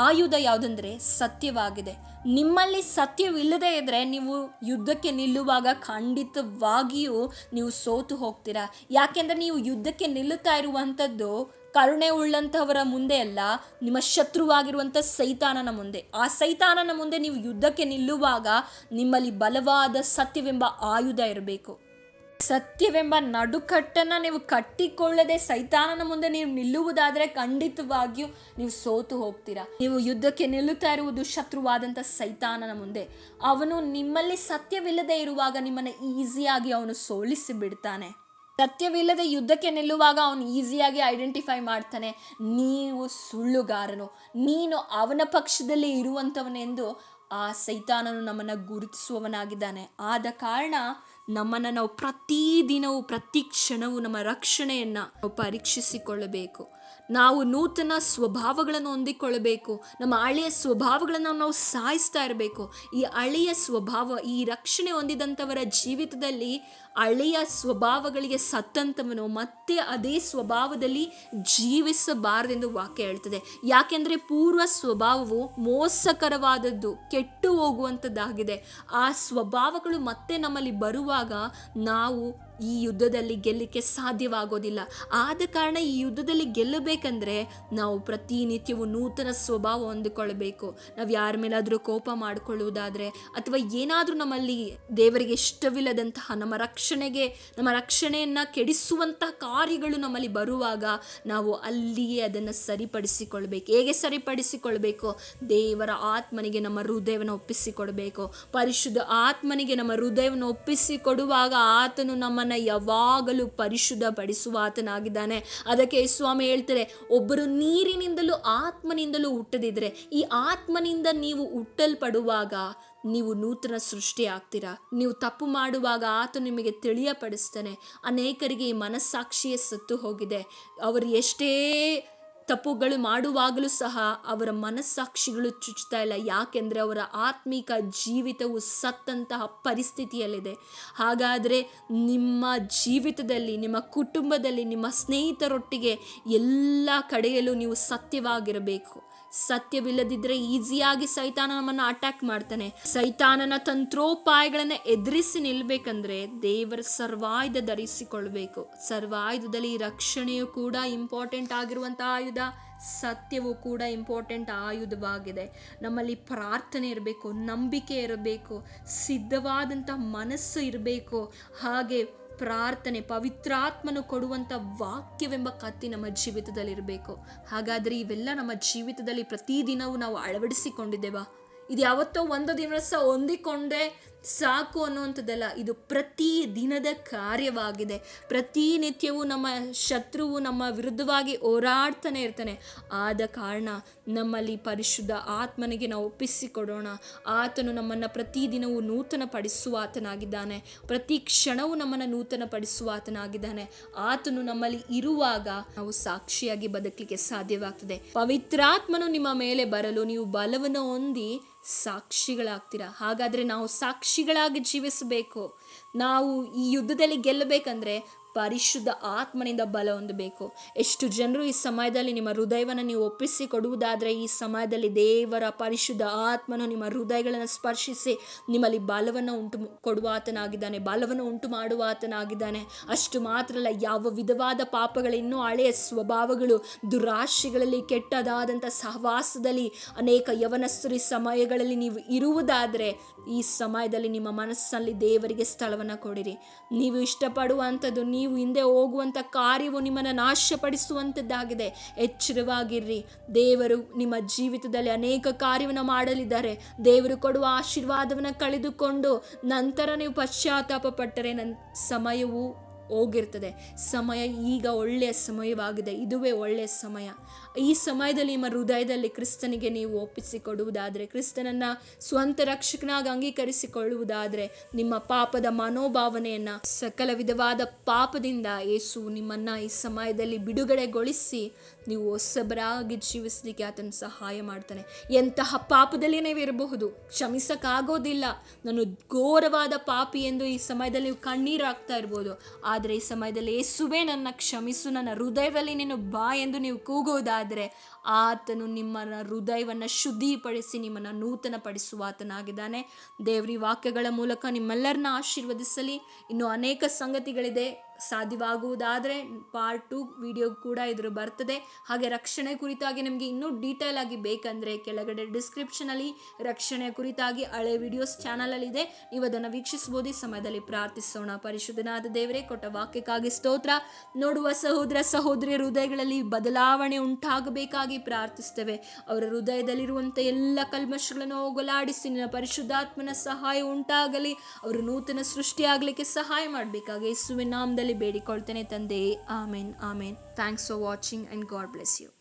ಆಯುಧ ಯಾವುದಂದ್ರೆ ಸತ್ಯವಾಗಿದೆ. ನಿಮ್ಮಲ್ಲಿ ಸತ್ಯವಿಲ್ಲದೆ ಇದ್ದರೆ ನೀವು ಯುದ್ಧಕ್ಕೆ ನಿಲ್ಲುವಾಗ ಖಂಡಿತವಾಗಿಯೂ ನೀವು ಸೋತು ಹೋಗ್ತೀರಾ. ಯಾಕೆಂದರೆ ನೀವು ಯುದ್ಧಕ್ಕೆ ನಿಲ್ಲುತ್ತಾ ಇರುವಂಥದ್ದು ಕರುಣೆ ಉಳ್ಳಂಥವರ ಮುಂದೆ ಅಲ್ಲ, ನಿಮ್ಮ ಶತ್ರುವಾಗಿರುವಂಥ ಸೈತಾನನ ಮುಂದೆ. ಆ ಸೈತಾನನ ಮುಂದೆ ನೀವು ಯುದ್ಧಕ್ಕೆ ನಿಲ್ಲುವಾಗ ನಿಮ್ಮಲ್ಲಿ ಬಲವಾದ ಸತ್ಯವೆಂಬ ಆಯುಧ ಇರಬೇಕು. ಸತ್ಯವೆಂಬ ನಡುಕಟ್ಟನ್ನು ನೀವು ಕಟ್ಟಿಕೊಳ್ಳದೆ ಸೈತಾನನ ಮುಂದೆ ನೀವು ನಿಲ್ಲುವುದಾದರೆ ಖಂಡಿತವಾಗಿಯೂ ನೀವು ಸೋತು ಹೋಗ್ತೀರಾ. ನೀವು ಯುದ್ಧಕ್ಕೆ ನಿಲ್ಲುತ್ತಾ ಇರುವುದು ಶತ್ರುವಾದಂಥ ಸೈತಾನನ ಮುಂದೆ. ಅವನು ನಿಮ್ಮಲ್ಲಿ ಸತ್ಯವಿಲ್ಲದೆ ಇರುವಾಗ ನಿಮ್ಮನ್ನು ಈಸಿಯಾಗಿ ಅವನು ಸೋಲಿಸಿ ಬಿಡ್ತಾನೆ. ಸತ್ಯವಿಲ್ಲದೆ ಯುದ್ಧಕ್ಕೆ ನಿಲ್ಲುವಾಗ ಅವನು ಈಸಿಯಾಗಿ ಐಡೆಂಟಿಫೈ ಮಾಡ್ತಾನೆ, ನೀವು ಸುಳ್ಳುಗಾರನು, ನೀನು ಅವನ ಪಕ್ಷದಲ್ಲಿ ಇರುವಂಥವನೆಂದು ಆ ಸೈತಾನನು ನಮ್ಮನ್ನು ಗುರುತಿಸುವವನಾಗಿದ್ದಾನೆ. ಆದ ಕಾರಣ ನಮ್ಮನ್ನು ನಾವು ಪ್ರತಿದಿನವೂ ಪ್ರತಿ ಕ್ಷಣವೂ ನಮ್ಮ ರಕ್ಷಣೆಯನ್ನು ನಾವು ಪರೀಕ್ಷಿಸಿಕೊಳ್ಳಬೇಕು. ನಾವು ನೂತನ ಸ್ವಭಾವಗಳನ್ನು ಹೊಂದಿಕೊಳ್ಳಬೇಕು. ನಮ್ಮ ಹಳೆಯ ಸ್ವಭಾವಗಳನ್ನು ನಾವು ಸಾಯಿಸ್ತಾ ಇರಬೇಕು. ಈ ಹಳೆಯ ಸ್ವಭಾವ, ಈ ರಕ್ಷಣೆ ಹೊಂದಿದಂಥವರ ಜೀವಿತದಲ್ಲಿ ಹಳೆಯ ಸ್ವಭಾವಗಳಿಗೆ ಸತ್ತಂಥವನು ಮತ್ತೆ ಅದೇ ಸ್ವಭಾವದಲ್ಲಿ ಜೀವಿಸಬಾರದೆಂದು ವಾಕ್ಯ ಹೇಳ್ತದೆ. ಯಾಕೆಂದರೆ ಪೂರ್ವ ಸ್ವಭಾವವು ಮೋಸಕರವಾದದ್ದು, ಕೆಟ್ಟು ಹೋಗುವಂಥದ್ದಾಗಿದೆ. ಆ ಸ್ವಭಾವಗಳು ಮತ್ತೆ ನಮ್ಮಲ್ಲಿ ಬರುವಾಗ ನಾವು ಈ ಯುದ್ಧದಲ್ಲಿ ಗೆಲ್ಲಲಿಕ್ಕೆ ಸಾಧ್ಯವಾಗೋದಿಲ್ಲ. ಆದ ಕಾರಣ ಈ ಯುದ್ಧದಲ್ಲಿ ಗೆಲ್ಲಬೇಕಂದ್ರೆ ನಾವು ಪ್ರತಿನಿತ್ಯವೂ ನೂತನ ಸ್ವಭಾವ ಹೊಂದಿಕೊಳ್ಳಬೇಕು. ನಾವು ಯಾರ ಮೇಲಾದರೂ ಕೋಪ ಮಾಡಿಕೊಳ್ಳುವುದಾದರೆ ಅಥವಾ ಏನಾದರೂ ನಮ್ಮಲ್ಲಿ ದೇವರಿಗೆ ಇಷ್ಟವಿಲ್ಲದಂತಹ ನಮ್ಮ ರಕ್ಷಣೆಯನ್ನು ಕೆಡಿಸುವಂಥ ಕಾರ್ಯಗಳು ನಮ್ಮಲ್ಲಿ ಬರುವಾಗ ನಾವು ಅಲ್ಲಿಯೇ ಅದನ್ನು ಸರಿಪಡಿಸಿಕೊಳ್ಬೇಕು. ಹೇಗೆ ಸರಿಪಡಿಸಿಕೊಳ್ಬೇಕು? ದೇವರ ಆತ್ಮನಿಗೆ ನಮ್ಮ ಹೃದಯವನ್ನು ಒಪ್ಪಿಸಿಕೊಡಬೇಕು. ಪರಿಶುದ್ಧ ಆತ್ಮನಿಗೆ ನಮ್ಮ ಹೃದಯವನ್ನು ಒಪ್ಪಿಸಿಕೊಡುವಾಗ ಆತನು ನಮ್ಮನ್ನು ಯಾವಾಗಲೂ ಪರಿಶುದ್ಧ ಪಡಿಸುವ ಆತನಾಗಿದ್ದಾನೆ. ಅದಕ್ಕೆ ಸ್ವಾಮಿ ಹೇಳ್ತಾರೆ, ಒಬ್ಬರು ನೀರಿನಿಂದಲೂ ಆತ್ಮನಿಂದಲೂ ಹುಟ್ಟದಿದ್ರೆ, ಈ ಆತ್ಮನಿಂದ ನೀವು ಹುಟ್ಟಲ್ಪಡುವಾಗ ನೀವು ನೂತನ ಸೃಷ್ಟಿ ಆಗ್ತೀರಾ. ನೀವು ತಪ್ಪು ಮಾಡುವಾಗ ಆತ ನಿಮಗೆ ತಿಳಿಯಪಡಿಸ್ತಾನೆ. ಅನೇಕರಿಗೆ ಈ ಮನಸ್ಸಾಕ್ಷಿಯೇ ಸತ್ತು ಹೋಗಿದೆ. ಅವರು ಎಷ್ಟೇ ತಪ್ಪುಗಳು ಮಾಡುವಾಗಲೂ ಸಹ ಅವರ ಮನಸ್ಸಾಕ್ಷಿಗಳು ಚುಚ್ಚುತ್ತಾ ಇಲ್ಲ. ಯಾಕೆಂದರೆ ಅವರ ಆತ್ಮಿಕ ಜೀವಿತವು ಸತ್ತಂತಹ ಪರಿಸ್ಥಿತಿಯಲ್ಲಿದೆ. ಹಾಗಾದರೆ ನಿಮ್ಮ ಜೀವಿತದಲ್ಲಿ, ನಿಮ್ಮ ಕುಟುಂಬದಲ್ಲಿ, ನಿಮ್ಮ ಸ್ನೇಹಿತರೊಟ್ಟಿಗೆ ಎಲ್ಲ ಕಡೆಯಲ್ಲೂ ನೀವು ಸತ್ಯವಾಗಿರಬೇಕು. ಸತ್ಯವಿಲ್ಲದಿದ್ದರೆ ಈಸಿಯಾಗಿ ಸೈತಾನ ನಮ್ಮನ್ನು ಅಟ್ಯಾಕ್ ಮಾಡ್ತಾನೆ. ಸೈತಾನನ ತಂತ್ರೋಪಾಯಗಳನ್ನು ಎದುರಿಸಿ ನಿಲ್ಬೇಕಂದ್ರೆ ದೇವರ ಸರ್ವಾಯುಧ ಧರಿಸಿಕೊಳ್ಬೇಕು. ಸರ್ವಾಯುಧದಲ್ಲಿ ರಕ್ಷಣೆಯು ಕೂಡ ಇಂಪಾರ್ಟೆಂಟ್ ಆಗಿರುವಂಥ ಆಯುಧ, ಸತ್ಯವು ಕೂಡ ಇಂಪಾರ್ಟೆಂಟ್ ಆಯುಧವಾಗಿದೆ. ನಮ್ಮಲ್ಲಿ ಪ್ರಾರ್ಥನೆ ಇರಬೇಕು, ನಂಬಿಕೆ ಇರಬೇಕು, ಸಿದ್ಧವಾದಂಥ ಮನಸ್ಸು ಇರಬೇಕು. ಹಾಗೆ ಪ್ರಾರ್ಥನೆ, ಪವಿತ್ರಾತ್ಮನು ಕೊಡುವಂಥ ವಾಕ್ಯವೆಂಬ ಕತ್ತಿ ನಮ್ಮ ಜೀವಿತದಲ್ಲಿ ಇರಬೇಕು. ಹಾಗಾದರೆ ಇವೆಲ್ಲ ನಮ್ಮ ಜೀವಿತದಲ್ಲಿ ಪ್ರತಿದಿನವೂ ನಾವು ಅಳವಡಿಸಿಕೊಂಡಿದ್ದೇವಾ? ಇದು ಯಾವತ್ತೋ ಒಂದು ದಿವಸ ಹೊಂದಿಕೊಂಡೆ ಸಾಕು ಅನ್ನುವಂಥದ್ದಲ್ಲ, ಇದು ಪ್ರತಿ ದಿನದ ಕಾರ್ಯವಾಗಿದೆ. ಪ್ರತಿನಿತ್ಯವೂ ನಮ್ಮ ಶತ್ರುವು ನಮ್ಮ ವಿರುದ್ಧವಾಗಿ ಹೋರಾಡ್ತಾನೆ ಇರ್ತಾನೆ. ಆದ ಕಾರಣ ನಮ್ಮಲ್ಲಿ ಪರಿಶುದ್ಧ ಆತ್ಮನಿಗೆ ನಾವು ಒಪ್ಪಿಸಿಕೊಡೋಣ. ಆತನು ನಮ್ಮನ್ನು ಪ್ರತಿದಿನವೂ ನೂತನ ಪಡಿಸುವ ಆತನಾಗಿದ್ದಾನೆ. ಪ್ರತಿ ಕ್ಷಣವೂ ನಮ್ಮನ್ನು ನೂತನ ಪಡಿಸುವ ಆತನಾಗಿದ್ದಾನೆ. ಆತನು ನಮ್ಮಲ್ಲಿ ಇರುವಾಗ ನಾವು ಸಾಕ್ಷಿಯಾಗಿ ಬದುಕಲಿಕ್ಕೆ ಸಾಧ್ಯವಾಗ್ತದೆ. ಪವಿತ್ರಾತ್ಮನು ನಿಮ್ಮ ಮೇಲೆ ಬರಲು ನೀವು ಬಲವನ್ನು ಹೊಂದಿ ಸಾಕ್ಷಿಗಳಾಗ್ತೀರಾ. ಹಾಗಾದರೆ ನಾವು ಸಾಕ್ಷಿಗಳಾಗಿ ಜೀವಿಸಬೇಕು. ನಾವು ಈ ಯುದ್ಧದಲ್ಲಿ ಗೆಲ್ಲಬೇಕಂದ್ರೆ ಪರಿಶುದ್ಧ ಆತ್ಮನಿಂದ ಬಲ ಹೊಂದಬೇಕು. ಎಷ್ಟು ಜನರು ಈ ಸಮಯದಲ್ಲಿ ನಿಮ್ಮ ಹೃದಯವನ್ನು ನೀವು ಒಪ್ಪಿಸಿ ಕೊಡುವುದಾದರೆ, ಈ ಸಮಯದಲ್ಲಿ ದೇವರ ಪರಿಶುದ್ಧ ಆತ್ಮನು ನಿಮ್ಮ ಹೃದಯಗಳನ್ನು ಸ್ಪರ್ಶಿಸಿ ನಿಮ್ಮಲ್ಲಿ ಬಲವನ್ನು ಉಂಟು ಕೊಡುವ ಆತನಾಗಿದ್ದಾನೆ, ಬಲವನ್ನು ಉಂಟು ಮಾಡುವ ಆತನಾಗಿದ್ದಾನೆ. ಅಷ್ಟು ಮಾತ್ರ ಅಲ್ಲ, ಯಾವ ವಿಧವಾದ ಪಾಪಗಳು, ಇನ್ನೂ ಹಳೆಯ ಸ್ವಭಾವಗಳು, ದುರಾಶೆಗಳಲ್ಲಿ, ಕೆಟ್ಟದಾದಂಥ ಸಹವಾಸದಲ್ಲಿ, ಅನೇಕ ಯವನಸ್ಥರು ಈ ಸಮಯಗಳಲ್ಲಿ ನೀವು ಇರುವುದಾದರೆ, ಈ ಸಮಯದಲ್ಲಿ ನಿಮ್ಮ ಮನಸ್ಸಲ್ಲಿ ದೇವರಿಗೆ ಸ್ಥಳವನ್ನು ಕೊಡಿರಿ. ನೀವು ಇಷ್ಟಪಡುವಂಥದ್ದು, ನೀವು ಹಿಂದೆ ಹೋಗುವಂಥ ಕಾರ್ಯವು ನಿಮ್ಮನ್ನು ನಾಶಪಡಿಸುವಂಥದ್ದಾಗಿದೆ. ಎಚ್ಚರವಾಗಿರ್ರಿ. ದೇವರು ನಿಮ್ಮ ಜೀವಿತದಲ್ಲಿ ಅನೇಕ ಕಾರ್ಯವನ್ನು ಮಾಡಲಿದ್ದಾರೆ. ದೇವರು ಕೊಡುವ ಆಶೀರ್ವಾದವನ್ನು ಕಳೆದುಕೊಂಡು ನಂತರ ನೀವು ಪಶ್ಚಾತ್ತಾಪ ಪಟ್ಟರೆ ಸಮಯವು ಹೋಗಿರ್ತದೆ. ಸಮಯ ಈಗ ಒಳ್ಳೆಯ ಸಮಯವಾಗಿದೆ. ಇದುವೇ ಒಳ್ಳೆಯ ಸಮಯ. ಈ ಸಮಯದಲ್ಲಿ ನಿಮ್ಮ ಹೃದಯದಲ್ಲಿ ಕ್ರಿಸ್ತನಿಗೆ ನೀವು ಒಪ್ಪಿಸಿಕೊಡುವುದಾದರೆ, ಕ್ರಿಸ್ತನನ್ನು ಸ್ವಂತ ರಕ್ಷಕನಾಗಿ ಅಂಗೀಕರಿಸಿಕೊಳ್ಳುವುದಾದರೆ, ನಿಮ್ಮ ಪಾಪದ ಮನೋಭಾವನೆಯನ್ನು, ಸಕಲ ವಿಧವಾದ ಪಾಪದಿಂದ ಯೇಸು ನಿಮ್ಮನ್ನು ಈ ಸಮಯದಲ್ಲಿ ಬಿಡುಗಡೆಗೊಳಿಸಿ ನೀವು ಹೊಸಬರಾಗಿ ಜೀವಿಸಲಿಕ್ಕೆ ಆತನ ಸಹಾಯ ಮಾಡ್ತಾನೆ. ಎಂತಹ ಪಾಪದಲ್ಲಿ ನೀವು ಇರಬಹುದು, ಕ್ಷಮಿಸಕ್ಕಾಗೋದಿಲ್ಲ, ನಾನು ಘೋರವಾದ ಪಾಪಿ ಎಂದು ಈ ಸಮಯದಲ್ಲಿ ನೀವು ಕಣ್ಣೀರು ಹಾಕ್ತಾ ಇರ್ಬೋದು. ಆದರೆ ಈ ಸಮಯದಲ್ಲಿ ಯೇಸುವೇ ನನ್ನ ಕ್ಷಮಿಸು, ನನ್ನ ಹೃದಯದಲ್ಲಿ ನೀನು ಬಾ ಎಂದು ನೀವು ಕೂಗುವುದಾದರೆ, ಆತನು ನಿಮ್ಮನ್ನ ಹೃದಯವನ್ನು ಶುದ್ಧಿಪಡಿಸಿ ನಿಮ್ಮನ್ನು ನೂತನ ಪಡಿಸುವ ಆತನಾಗಿದ್ದಾನೆ. ದೇವರಿ ವಾಕ್ಯಗಳ ಮೂಲಕ ನಿಮ್ಮೆಲ್ಲರನ್ನ ಆಶೀರ್ವದಿಸಲಿ. ಇನ್ನು ಅನೇಕ ಸಂಗತಿಗಳಿದೆ. ಸಾಧ್ಯವಾಗುವುದಾದರೆ ಪಾರ್ಟ್ 2 ವಿಡಿಯೋ ಕೂಡ ಇದ್ರ ಬರ್ತದೆ. ಹಾಗೆ ರಕ್ಷಣೆ ಕುರಿತಾಗಿ ನಿಮಗೆ ಇನ್ನೂ ಡೀಟೇಲ್ ಆಗಿ ಬೇಕಂದರೆ ಕೆಳಗಡೆ ಡಿಸ್ಕ್ರಿಪ್ಷನಲ್ಲಿ ರಕ್ಷಣೆ ಕುರಿತಾಗಿ ಹಳೆ ವಿಡಿಯೋಸ್ ಚಾನಲಲ್ಲಿದೆ, ನೀವು ಅದನ್ನು ವೀಕ್ಷಿಸಬಹುದು. ಈ ಸಮಯದಲ್ಲಿ ಪ್ರಾರ್ಥಿಸೋಣ. ಪರಿಶುದ್ಧನಾದ ದೇವರೇ, ಕೊಟ್ಟ ವಾಕ್ಯಕ್ಕಾಗಿ ಸ್ತೋತ್ರ. ನೋಡುವ ಸಹೋದರ ಸಹೋದರಿಯ ಹೃದಯಗಳಲ್ಲಿ ಬದಲಾವಣೆ ಉಂಟಾಗಬೇಕಾಗಿ ಪ್ರಾರ್ಥಿಸ್ತೇವೆ. ಅವರ ಹೃದಯದಲ್ಲಿರುವಂಥ ಎಲ್ಲ ಕಲ್ಮಶಗಳನ್ನು ಹೋಗಲಾಡಿಸಿ ನಿನ್ನ ಪರಿಶುದ್ಧಾತ್ಮನ ಸಹಾಯ ಉಂಟಾಗಲಿ. ಅವರು ನೂತನ ಸೃಷ್ಟಿಯಾಗಲಿಕ್ಕೆ ಸಹಾಯ ಮಾಡಬೇಕಾಗಿ ಯೇಸುವಿನ ನಾಮದಲ್ಲಿ ಬೇಡಿಕೊಳ್ತೇನೆ ತಂದೆಯೇ, amen amen. Thanks for watching and God bless you.